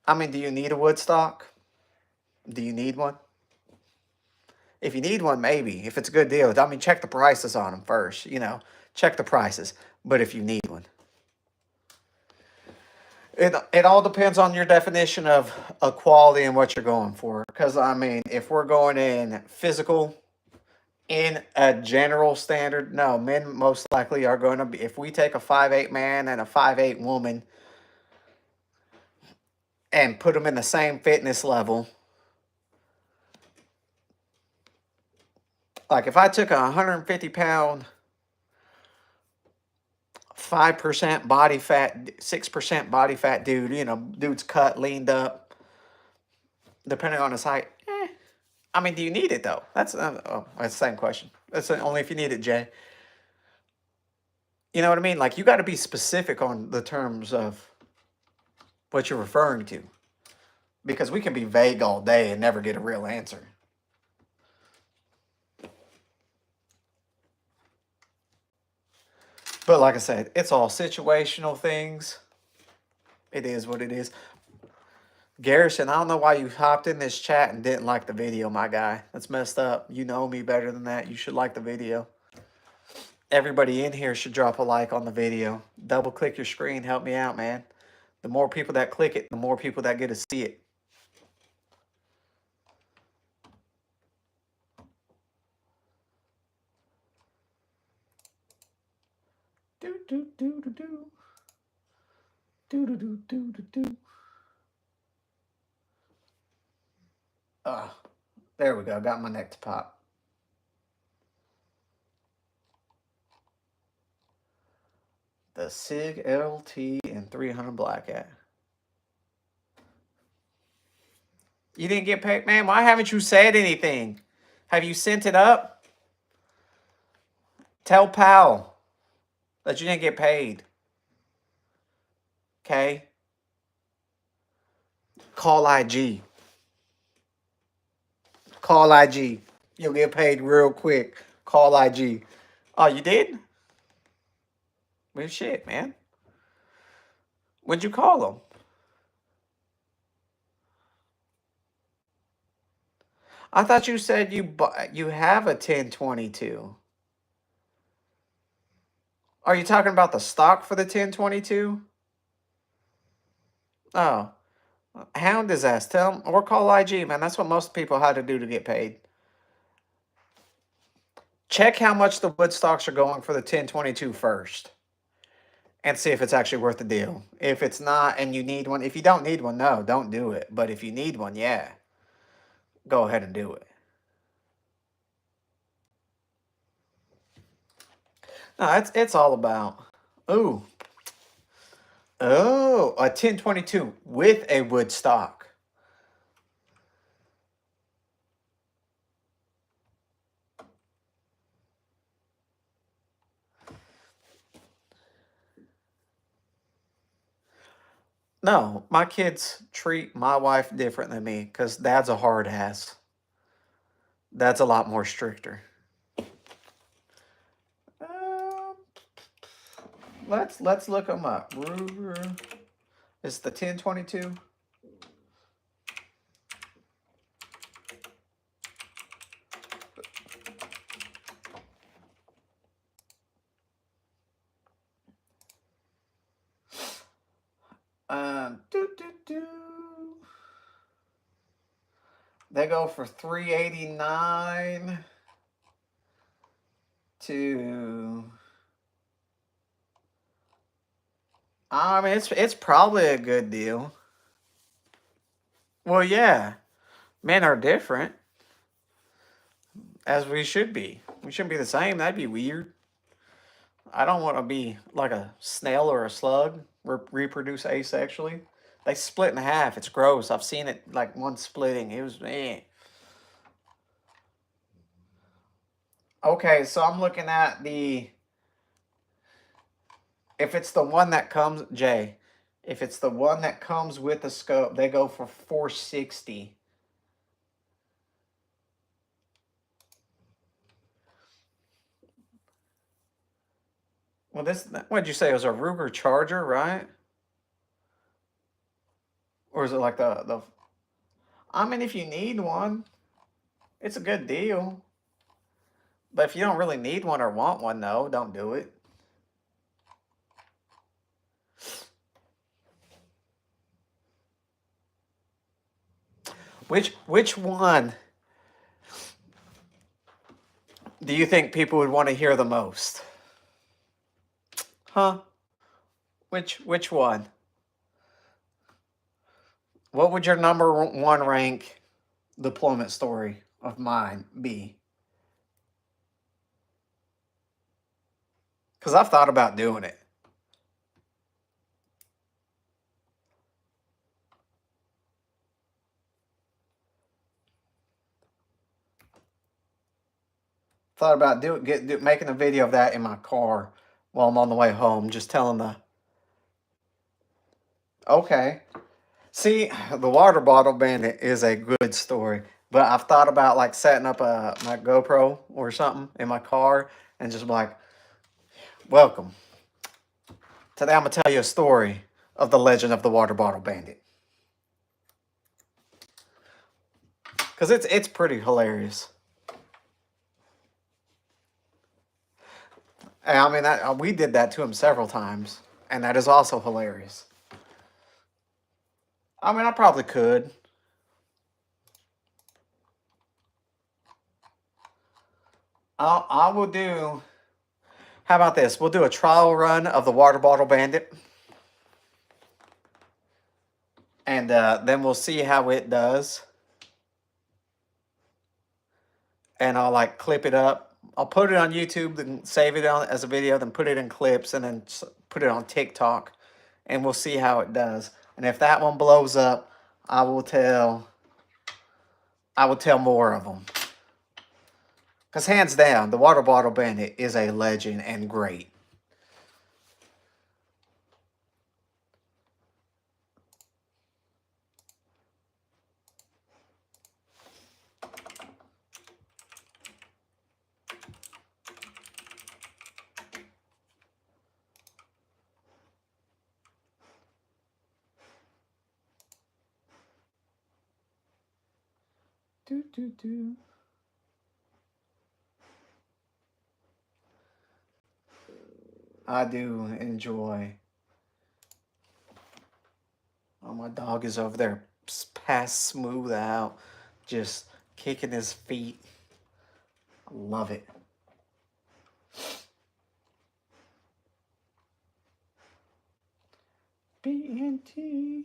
I mean, do you need a Woodstock? Do you need one? If you need one, maybe. If it's a good deal. I mean, check the prices on them first. Check the prices. But if you need one. It all depends on your definition of equality and what you're going for. Because, I mean, if we're going in physical, in a general standard, no, men most likely are going to be, if we take a 5'8" man and a 5'8" woman and put them in the same fitness level, like if I took a 150-pound, 5% body fat, 6% body fat dude, dude's cut, leaned up, depending on his height. I mean, do you need it though? That's the same question. That's only if you need it, Jay. You know what I mean? Like, you got to be specific on the terms of what you're referring to, because we can be vague all day and never get a real answer. But like I said, it's all situational things. It is what it is. Garrison, I don't know why you hopped in this chat and didn't like the video, my guy. That's messed up. You know me better than that. You should like the video. Everybody in here should drop a like on the video. Double click your screen. Help me out, man. The more people that click it, the more people that get to see it. Do do do do do. Do do do do do do. There we go. Got my neck to pop. The SIG LT and 300 Black at. You didn't get paid? Man, why haven't you said anything? Have you sent it up? Tell Pal that you didn't get paid. Okay? Call IG. Call IG. You'll get paid real quick. Call IG. Oh, you did? Well, shit, man. When'd you call them? I thought you said you have a 1022. Are you talking about the stock for the 1022? Oh. Hound his ass. Tell him or call IG, man. That's what most people had to do to get paid. Check how much the wood stocks are going for the 1022 first. And see if it's actually worth the deal. If it's not and you need one, if you don't need one, no, don't do it. But if you need one, yeah, go ahead and do it. No, it's all about, oh, a 1022 with a wood stock. No, my kids treat my wife different than me because dad's a hard ass. Dad's a lot more stricter. Let's look them up. Ruger. It's the 1022. They go for $389 to. I mean, it's probably a good deal. Well, yeah, men are different, as we should be. We shouldn't be the same. That'd be weird. I don't want to be like a snail or a slug, reproduce asexually. They split in half. It's gross. I've seen it like one splitting. It was Okay, so I'm looking at the. If it's the one that comes, Jay, if it's the one that comes with the scope, they go for $460. Well, what'd you say? It was a Ruger Charger, right? Or is it like the? I mean, if you need one, it's a good deal. But if you don't really need one or want one, no, don't do it. Which one do you think people would want to hear the most? Huh? Which one? What would your number one rank deployment story of mine be? Because I've thought about doing it. Thought about making a video of that in my car while I'm on the way home, just telling the. Okay. See, the water bottle bandit is a good story, but I've thought about like setting up my GoPro or something in my car and just like, welcome. Today I'm gonna tell you a story of the legend of the water bottle bandit. Because it's pretty hilarious. And I mean, we did that to him several times, and that is also hilarious. I mean, I probably could. I will do. How about this? We'll do a trial run of the water bottle bandit, and then we'll see how it does. and I'll like clip it up. I'll put it on YouTube, then save it on as a video, then put it in clips, and then put it on TikTok, and we'll see how it does. And if that one blows up, I will tell more of them. Because hands down, the Water Bottle Bandit is a legend and great. Do, do, do. I do enjoy. Oh, my dog is over there past smooth out, just kicking his feet. I love it. BNT.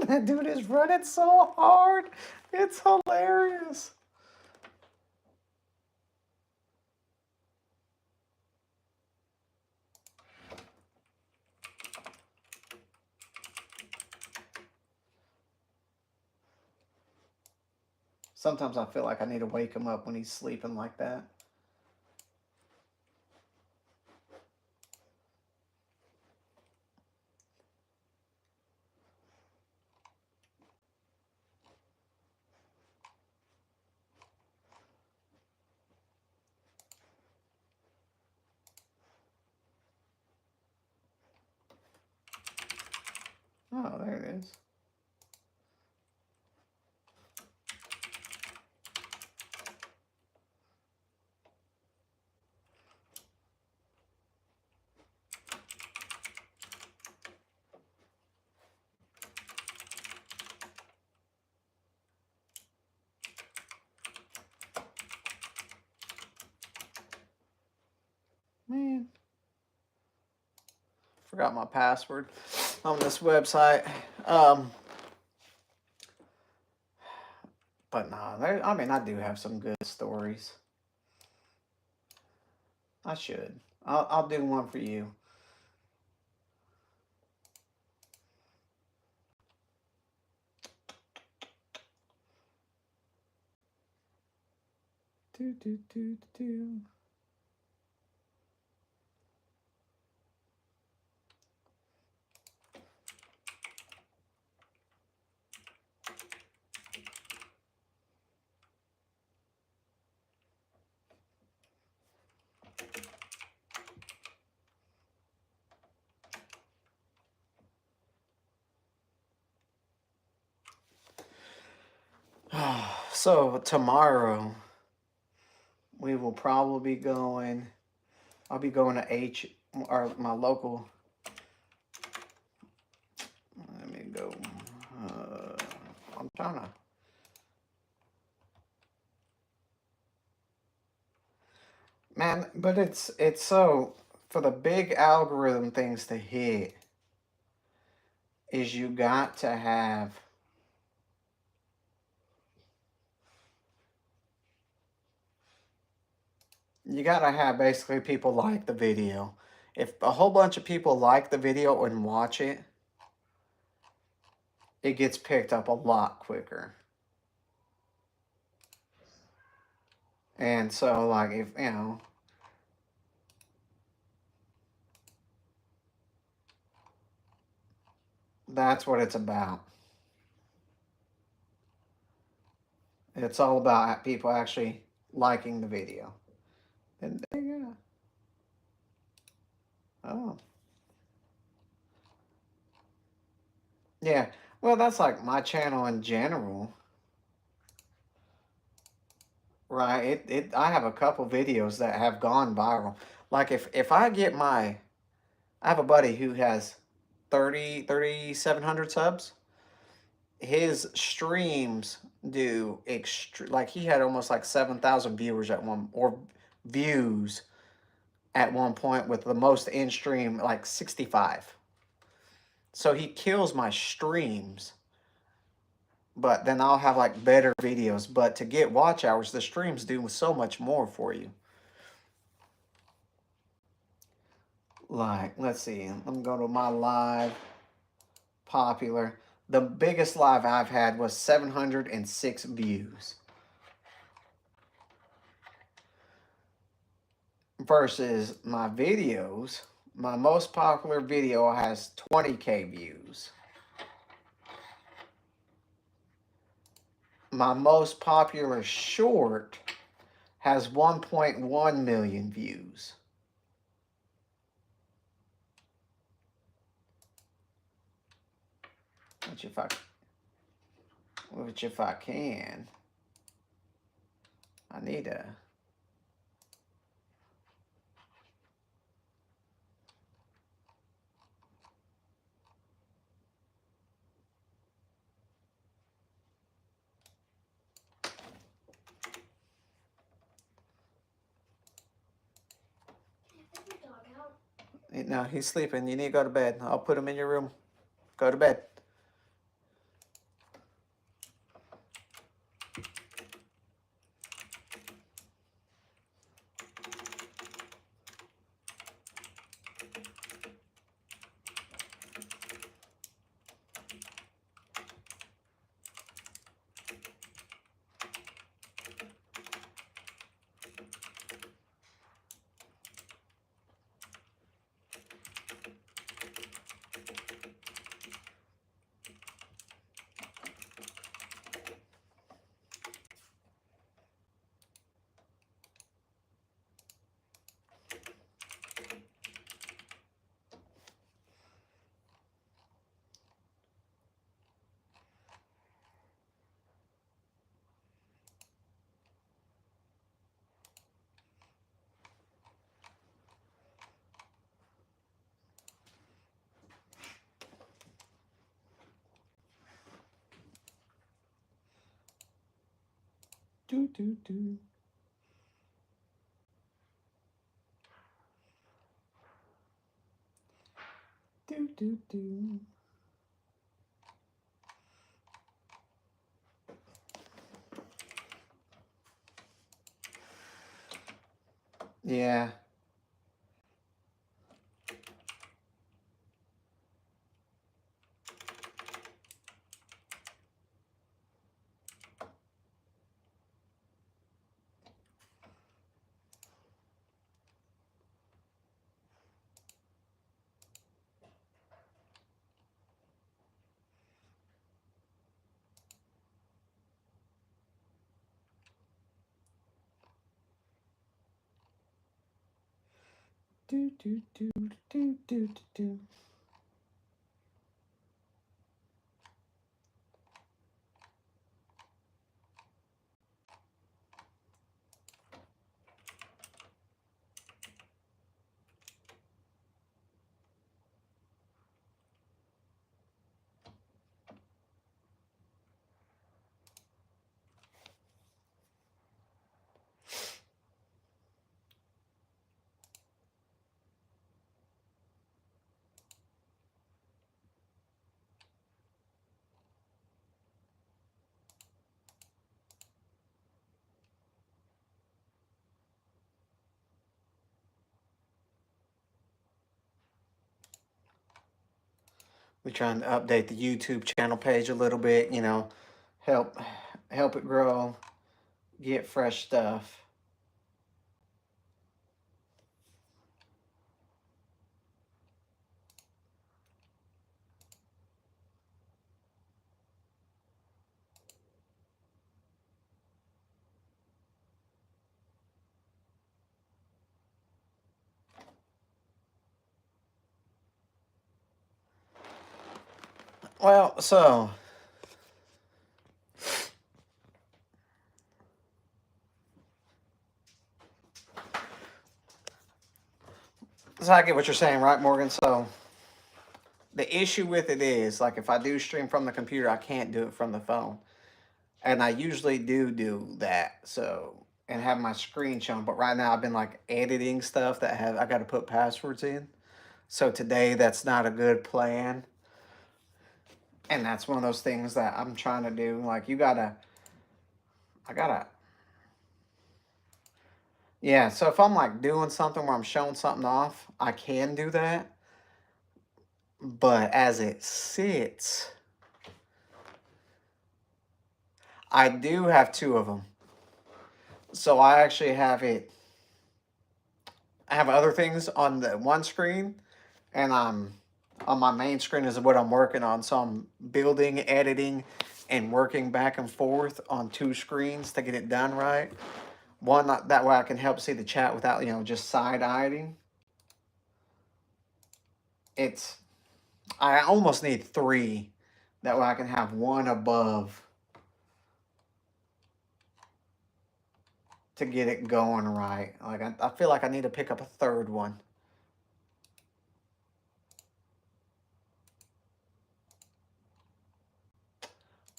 That dude is running so hard. It's hilarious. Sometimes I feel like I need to wake him up when he's sleeping like that. Oh, there it is. Man, forgot my password on this website. But nah, I mean, I do have some good stories. I should. I'll do one for you. Do, do, do, do. So tomorrow we will probably be going. I'll be going to my local. Let me go. I'm trying to. Man, but it's so for the big algorithm things to hit is you got to have. You gotta have basically people like the video. If a whole bunch of people like the video and watch it, it gets picked up a lot quicker. And so, like, if, you know, that's what it's about. It's all about people actually liking the video. And there you go. Oh. Yeah. Well, that's like my channel in general. Right. I have a couple videos that have gone viral. Like if I get I have a buddy who has 3,700 subs. His streams do like he had almost like 7,000 viewers at one, or views at one point with the most in stream, like 65. So he kills my streams, but then I'll have like better videos. But to get watch hours, the streams do so much more for you. Like, let's see, let me go to my live popular. The biggest live I've had was 706 views. Versus my videos, my most popular video has 20K views. My most popular short has 1.1 million views. Which if I can, I need to. No, he's sleeping. You need to go to bed. I'll put him in your room. Go to bed. Do, do, do. Do, do, do. Yeah. Do, do, do, do, do, do. We're trying to update the YouTube channel page a little bit, you know, help it grow, get fresh stuff. Well, so I get what you're saying, right, Morgan? So the issue with it is, like, if I do stream from the computer, I can't do it from the phone. And I usually do that. So and have my screen shown. But right now I've been like editing stuff that I got to put passwords in. So today that's not a good plan. And that's one of those things that I'm trying to do. Like yeah, so if I'm like doing something where I'm showing something off, I can do that. But as it sits, I do have two of them. So I actually have I have other things on the one screen, and I'm on my main screen is what I'm working on. So I'm building, editing, and working back and forth on two screens to get it done right. One, that way I can help see the chat without, just side-eyeing. I almost need three. That way I can have one above to get it going right. Like I feel like I need to pick up a third one.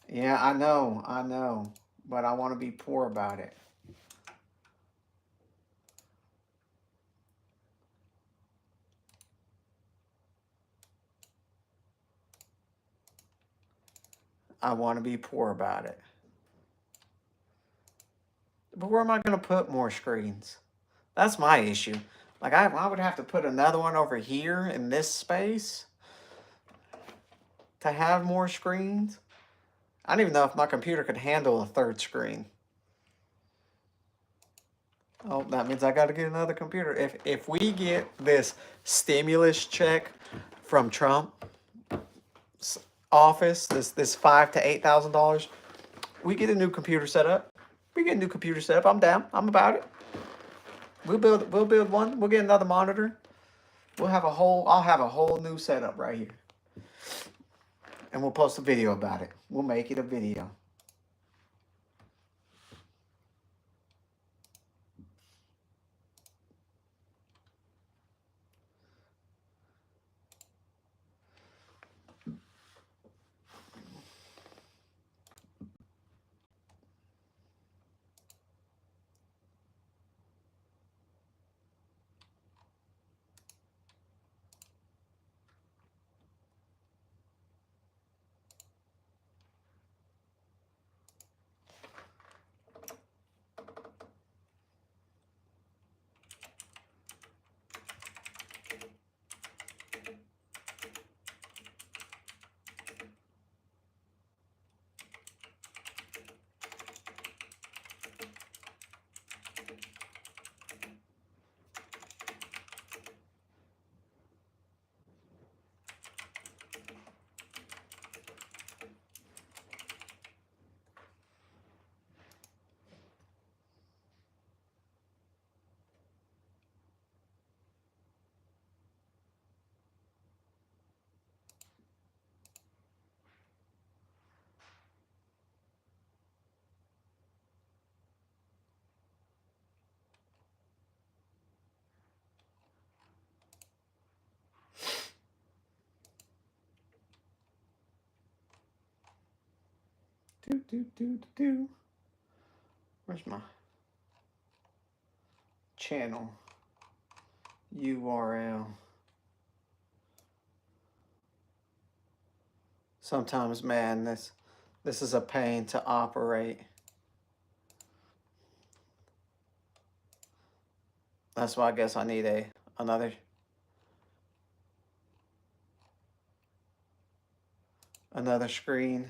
Yeah, I know. But I want to be poor about it. I want to be poor about it. But where am I going to put more screens? That's my issue. Like, I would have to put another one over here in this space to have more screens. I don't even know if my computer could handle a third screen. Oh, that means I got to get another computer. If we get this stimulus check from Trump's office, this $5,000 to $8,000, we get a new computer set up. We get a new computer set up. I'm down. I'm about it. We'll build one. We'll get another monitor. I'll have a whole new setup right here. And we'll post a video about it. We'll make it a video. Where's my channel URL? Sometimes, man, this is a pain to operate. That's why I guess I need another screen.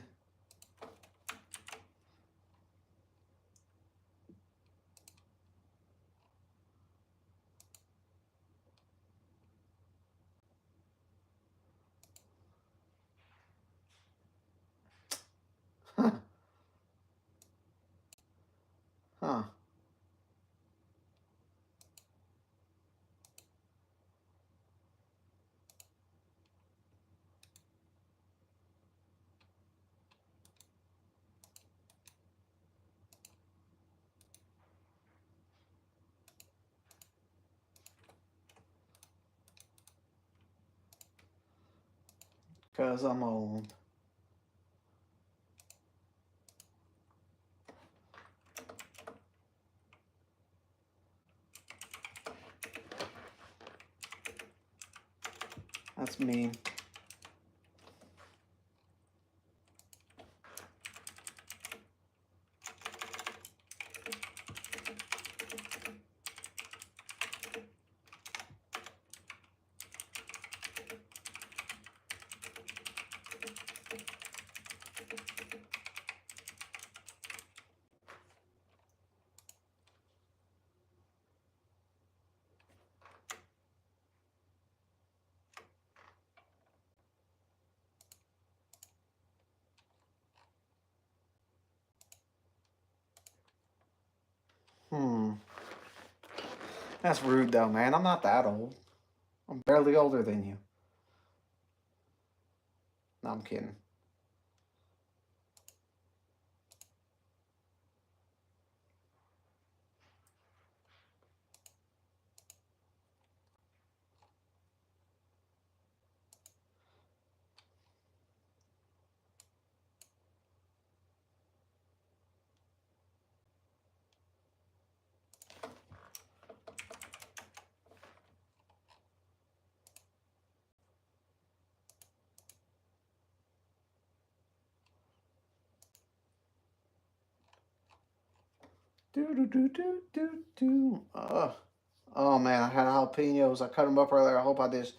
Huh. Huh. Because I'm old. That's mean. That's rude though, man. I'm not that old. I'm barely older than you. No, I'm kidding. Do. Oh man, I had jalapenos. I cut them up earlier. I hope I just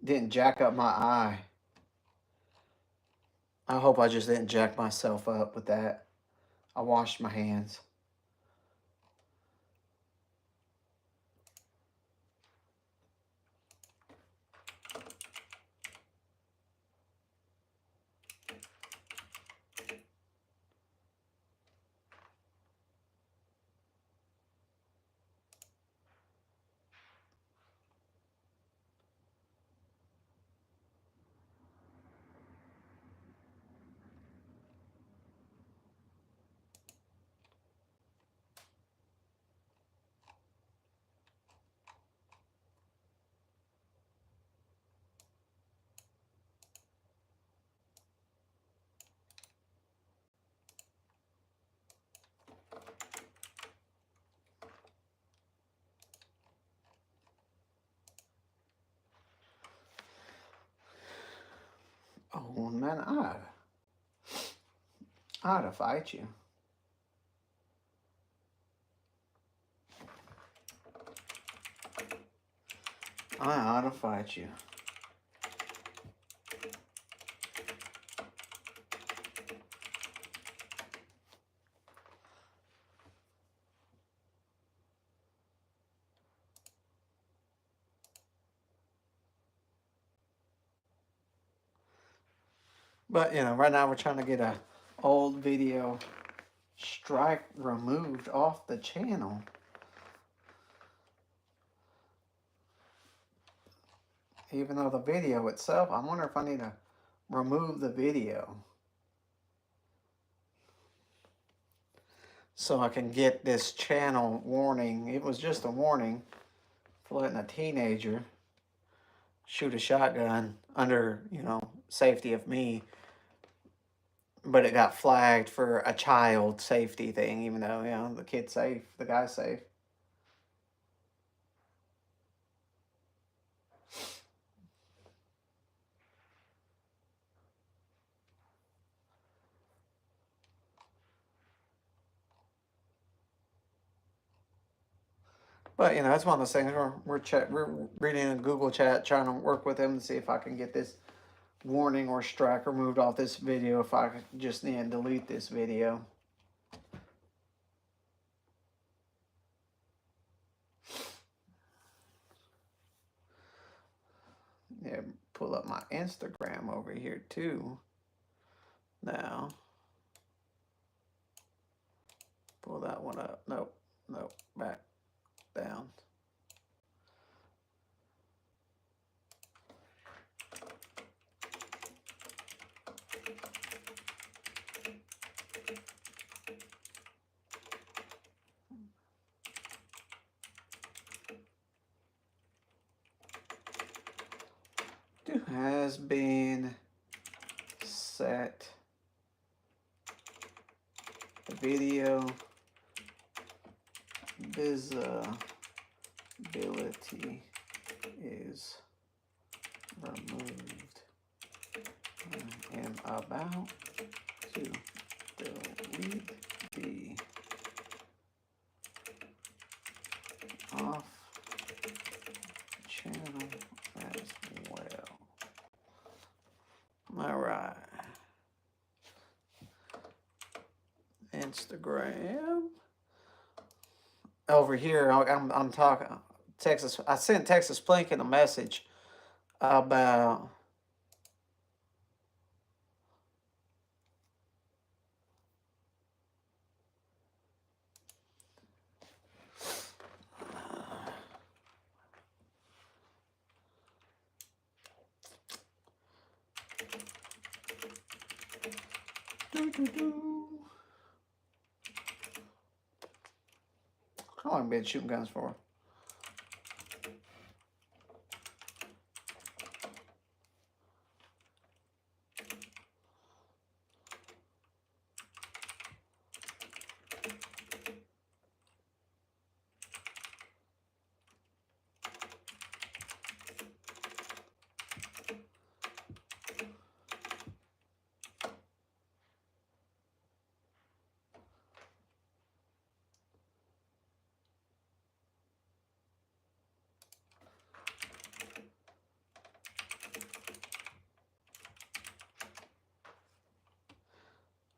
didn't jack up my eye. I hope I just didn't jack myself up with that. I washed my hands. Oh man, I ought to fight you. I ought to fight you. But you know, right now we're trying to get a old video strike removed off the channel. Even though the video itself, I wonder if I need to remove the video so I can get this channel warning. It was just a warning for letting a teenager shoot a shotgun under, you know, safety of me. But it got flagged for a child safety thing, even though, you know, the kid's safe, the guy's safe. But you know, it's one of those things. We're reading a Google chat, trying to work with him to see if I can get this warning or strike removed off this video. If I just need to delete this video. Yeah, pull up my Instagram over here too. Now, pull that one up. Nope, back down. Has been set. The video visibility is removed. I am about to delete the off channel as well. All right. Instagram. Over here, I'm talking Texas. I sent Texas Plinking a message about how long have I been shooting guns for?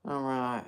All right.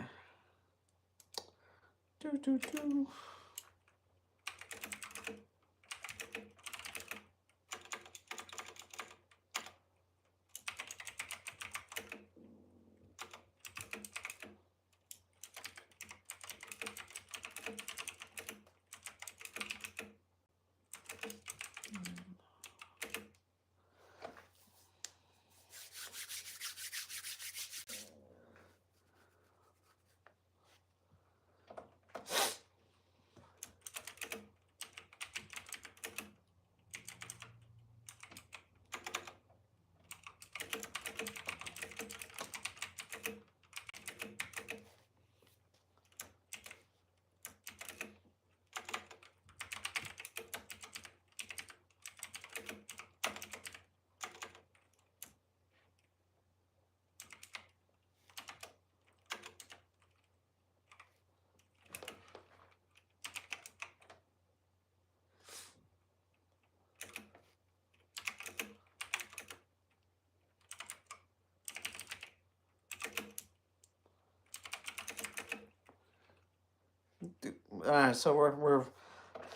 All right, so we're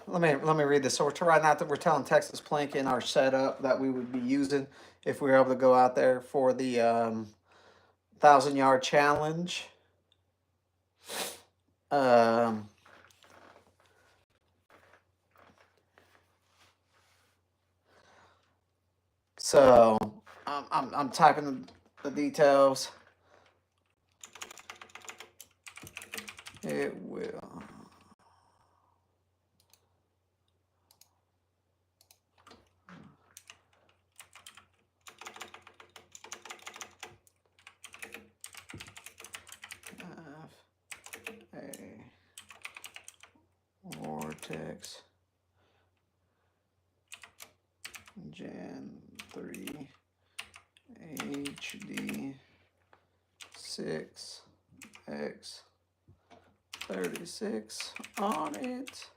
let me read this. So we're right now that we're telling Texas Plinking our setup that we would be using if we were able to go out there for the 1,000-yard challenge. So I'm typing the details. It will. A Vortex Gen 3 HD 6x36 on it.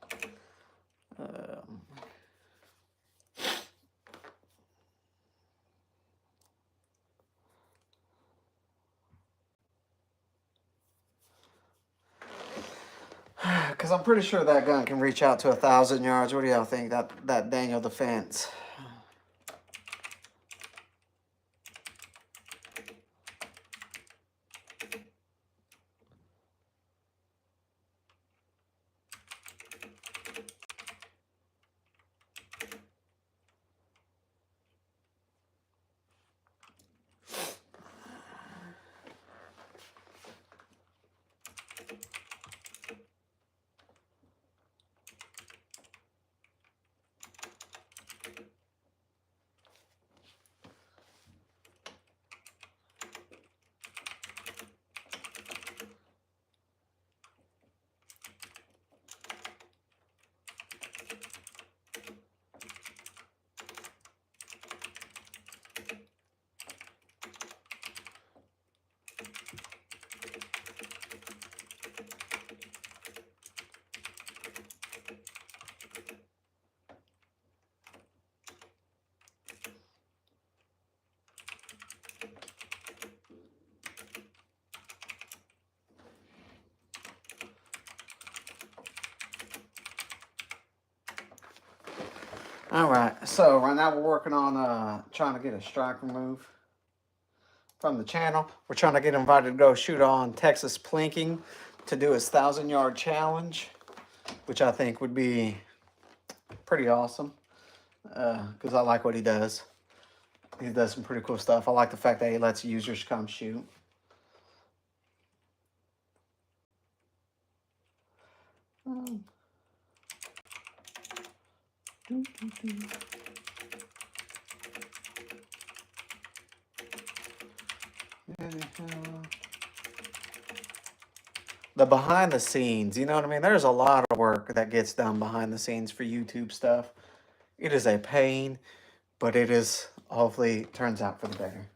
Because I'm pretty sure that gun can reach out to 1,000 yards. What do y'all think? That Daniel Defense. All right, so right now we're working on trying to get a strike remove from the channel. We're trying to get invited to go shoot on Texas Plinking to do his 1,000-yard challenge, which I think would be pretty awesome because I like what he does. He does some pretty cool stuff. I like the fact that he lets users come shoot. The behind the scenes, you know what I mean? There's a lot of work that gets done behind the scenes for YouTube stuff. It is a pain, but it is hopefully turns out for the better.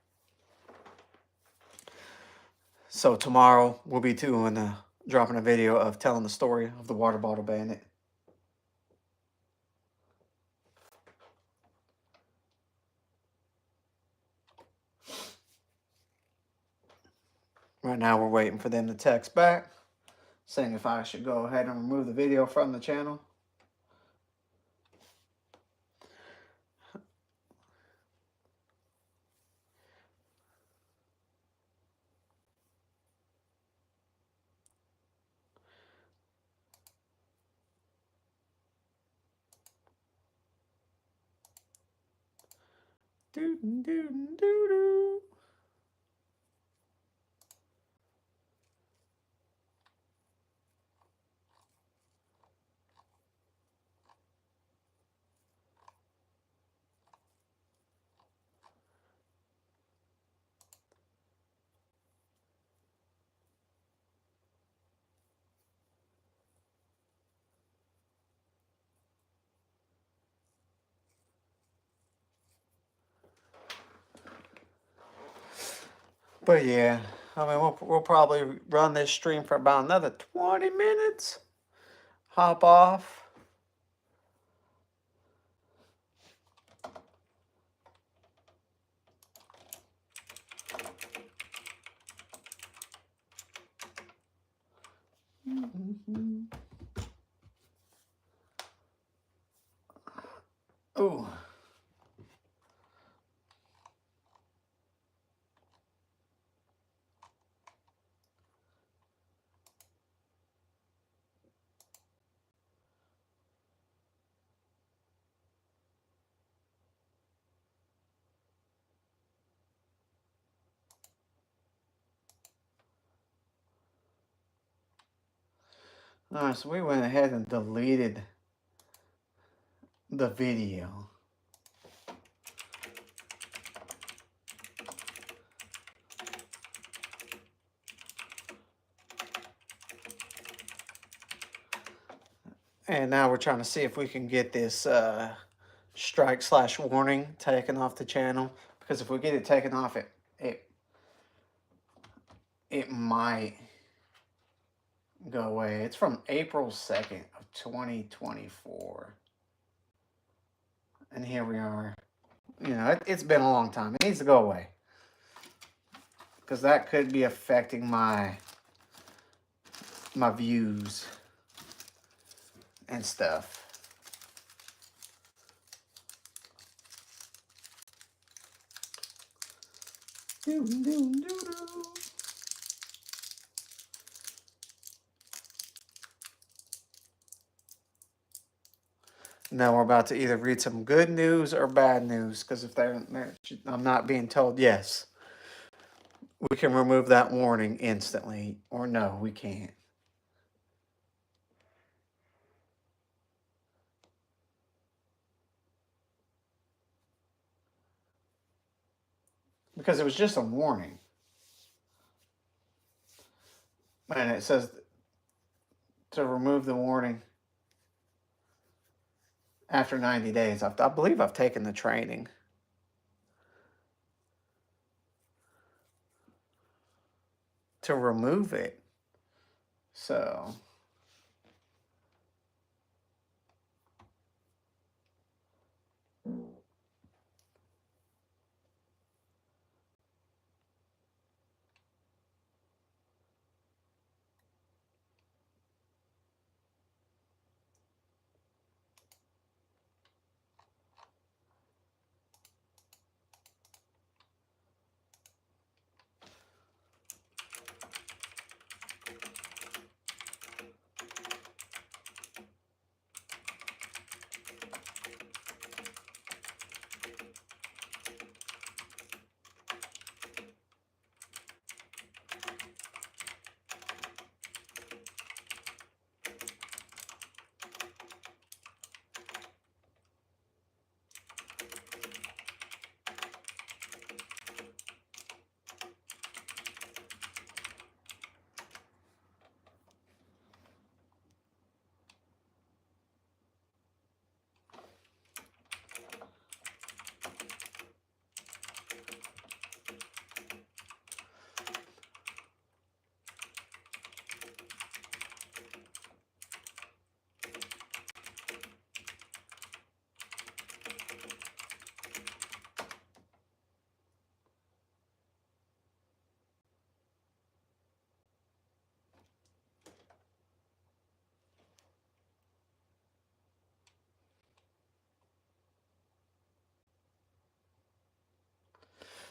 So tomorrow we'll be doing dropping a video of telling the story of the water bottle bandit. Right now we're waiting for them to text back, saying if I should go ahead and remove the video from the channel. Doo doo doo doo. But yeah, I mean, we'll probably run this stream for about another 20 minutes. Hop off. Ooh. All right, so we went ahead and deleted the video. And now we're trying to see if we can get this strike/warning taken off the channel. Because if we get it taken off, it might go away. It's from April 2nd of 2024. And here we are. You know, it's been a long time. It needs to go away. Because that could be affecting my views and stuff. Doo, doo, doo, doo. Now we're about to either read some good news or bad news, because if I'm not being told yes, we can remove that warning instantly, or no, we can't. Because it was just a warning. And it says to remove the warning after 90 days. I believe I've taken the training. To remove it. So.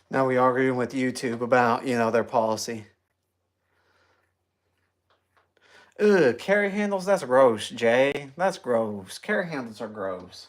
Now we arguing with YouTube about, their policy. Ugh, carry handles, that's gross, Jay. That's gross. Carry handles are gross.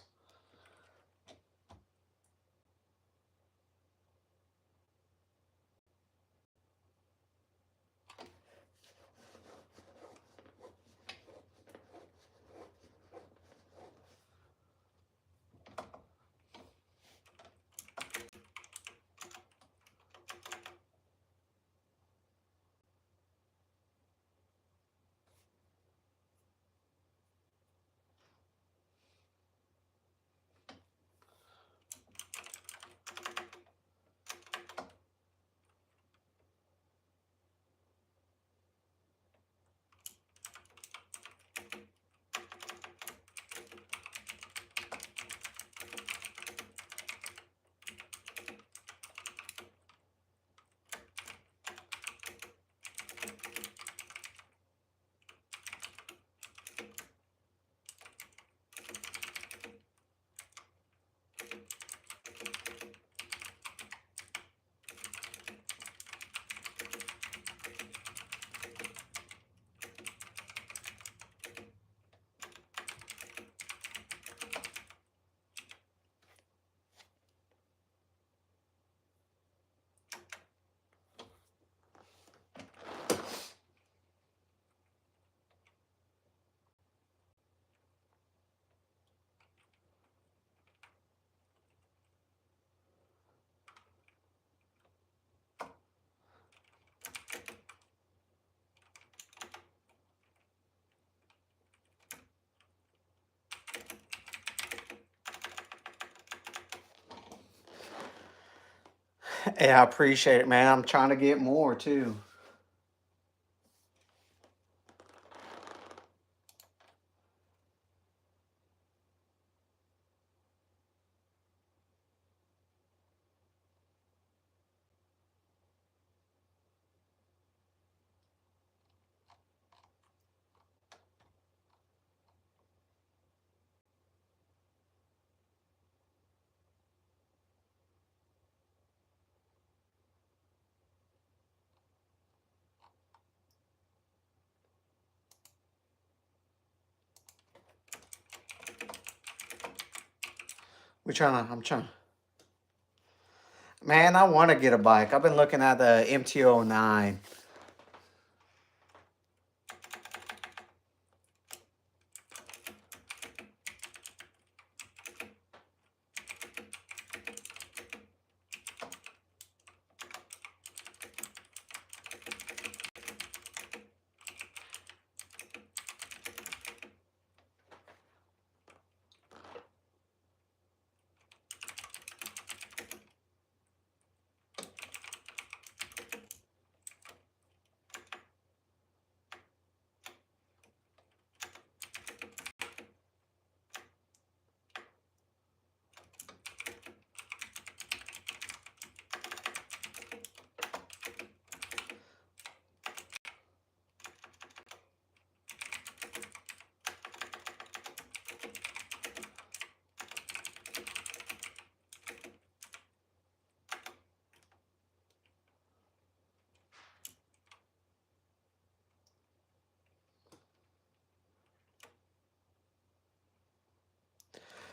Yeah, I appreciate it, man. I'm trying to get more too. I'm trying. Man, I want to get a bike. I've been looking at the MT-09.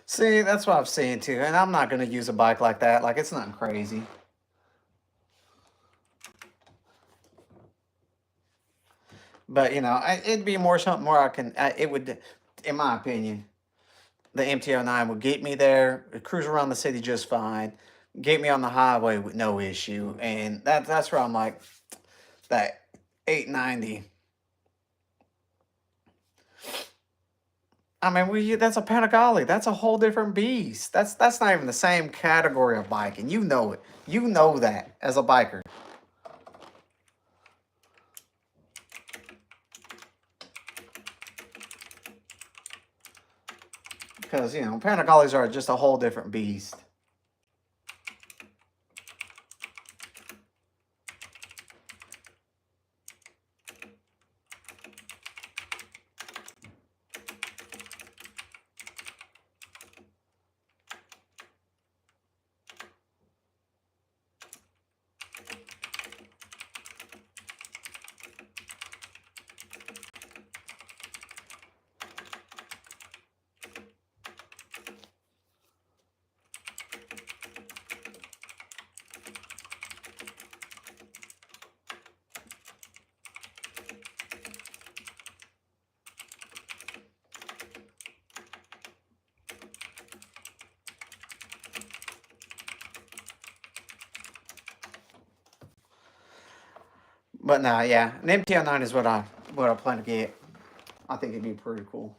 See, that's what I've seen too. And I'm not going to use a bike like that. Like, it's nothing crazy. But, it'd be more something where it would, in my opinion, the MT-09 would get me there, cruise around the city just fine, get me on the highway with no issue. And that's where I'm like, that 890. I mean, that's a Panigale. That's a whole different beast. That's not even the same category of bike, and you know it. You know that as a biker. Because, Panigales are just a whole different beast. But nah, yeah, an MT09 is what I plan to get. I think it'd be pretty cool.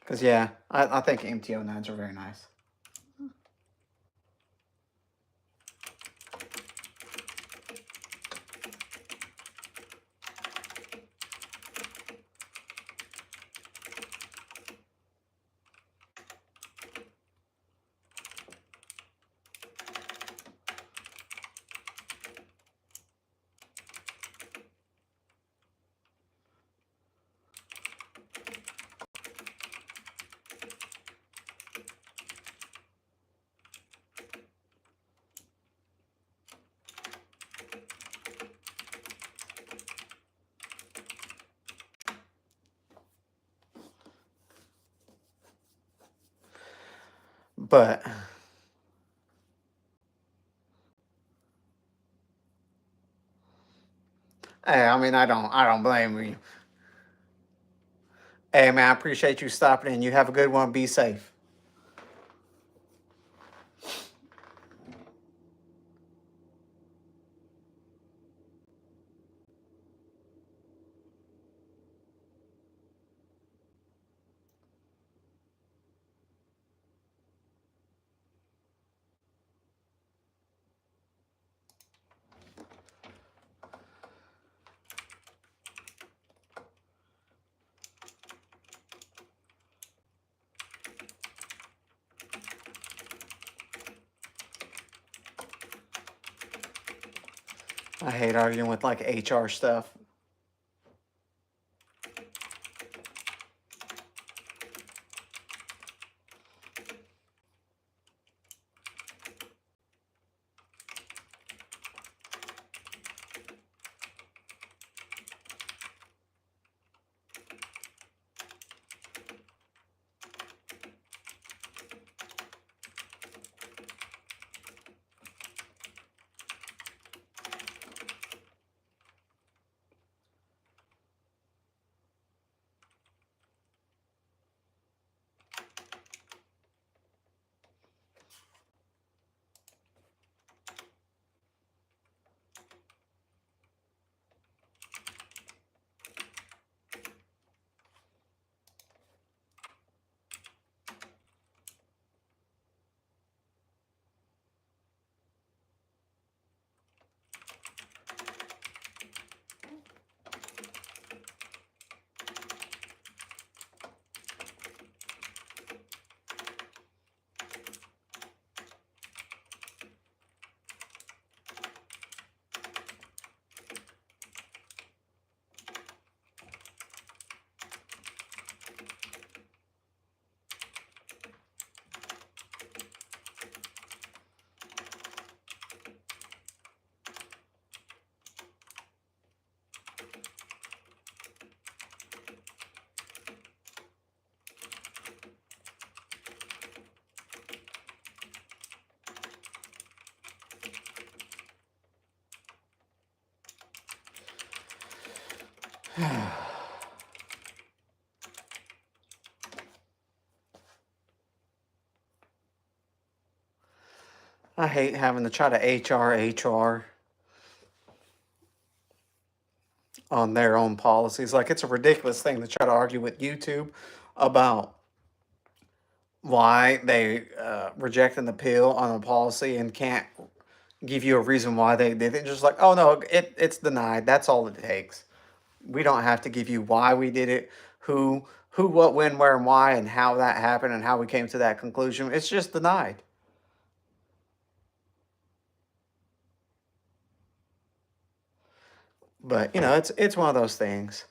Cause yeah, I think MT09s are very nice. But hey, I mean, I don't blame you. Hey man, I appreciate you stopping in. You have a good one. Be safe. I hate arguing with like HR stuff. I hate having to try to HR on their own policies. Like it's a ridiculous thing to try to argue with YouTube about why they rejecting the pill on a policy and can't give you a reason why they did it. Just like, oh no, it's denied. That's all it takes. We don't have to give you why we did it, what, when, where, and why, and how that happened, and how we came to that conclusion. It's just denied. But you know, it's one of those things.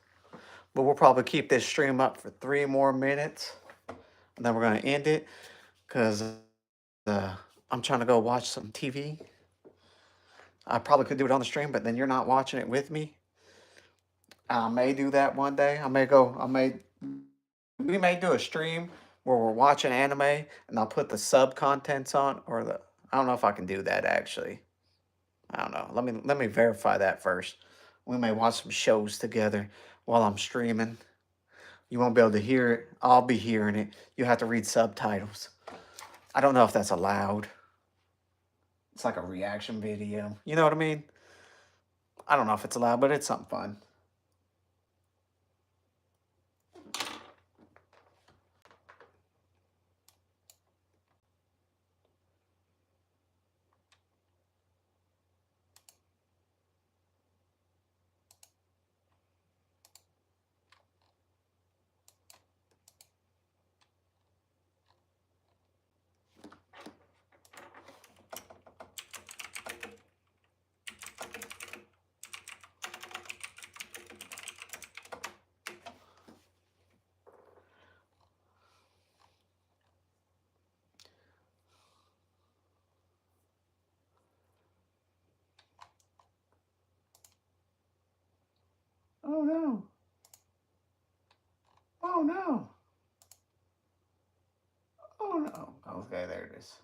But we'll probably keep this stream up for 3 more minutes, and then we're gonna end it because I'm trying to go watch some TV. I probably could do it on the stream, but then you're not watching it with me. I may do that one day. We may do a stream where we're watching anime and I'll put the sub contents on I don't know if I can do that actually. I don't know. Let me verify that first. We may watch some shows together while I'm streaming. You won't be able to hear it. I'll be hearing it. You have to read subtitles. I don't know if that's allowed. It's like a reaction video. You know what I mean? I don't know if it's allowed, but it's something fun. Oh no. Oh no. Oh no. Okay, there it is.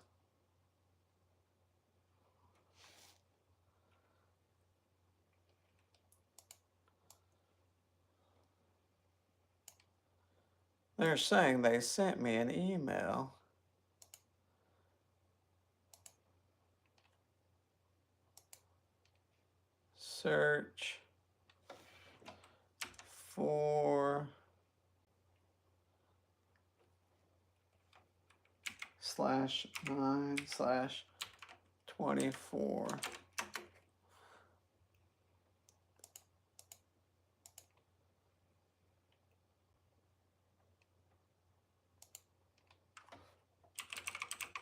They're saying they sent me an email. Search for /9/24.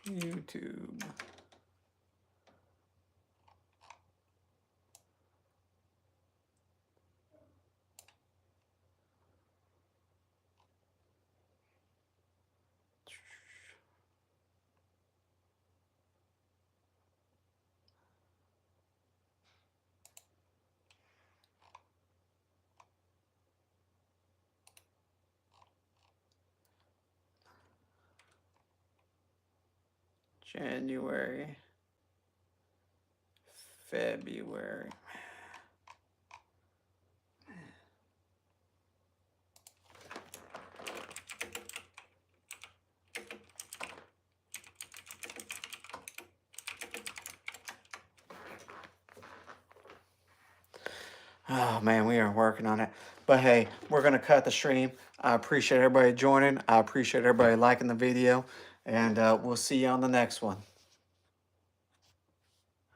YouTube. January, February. Oh man, we are working on it. But hey, we're going to cut the stream. I appreciate everybody joining. I appreciate everybody liking the video. And we'll see you on the next one.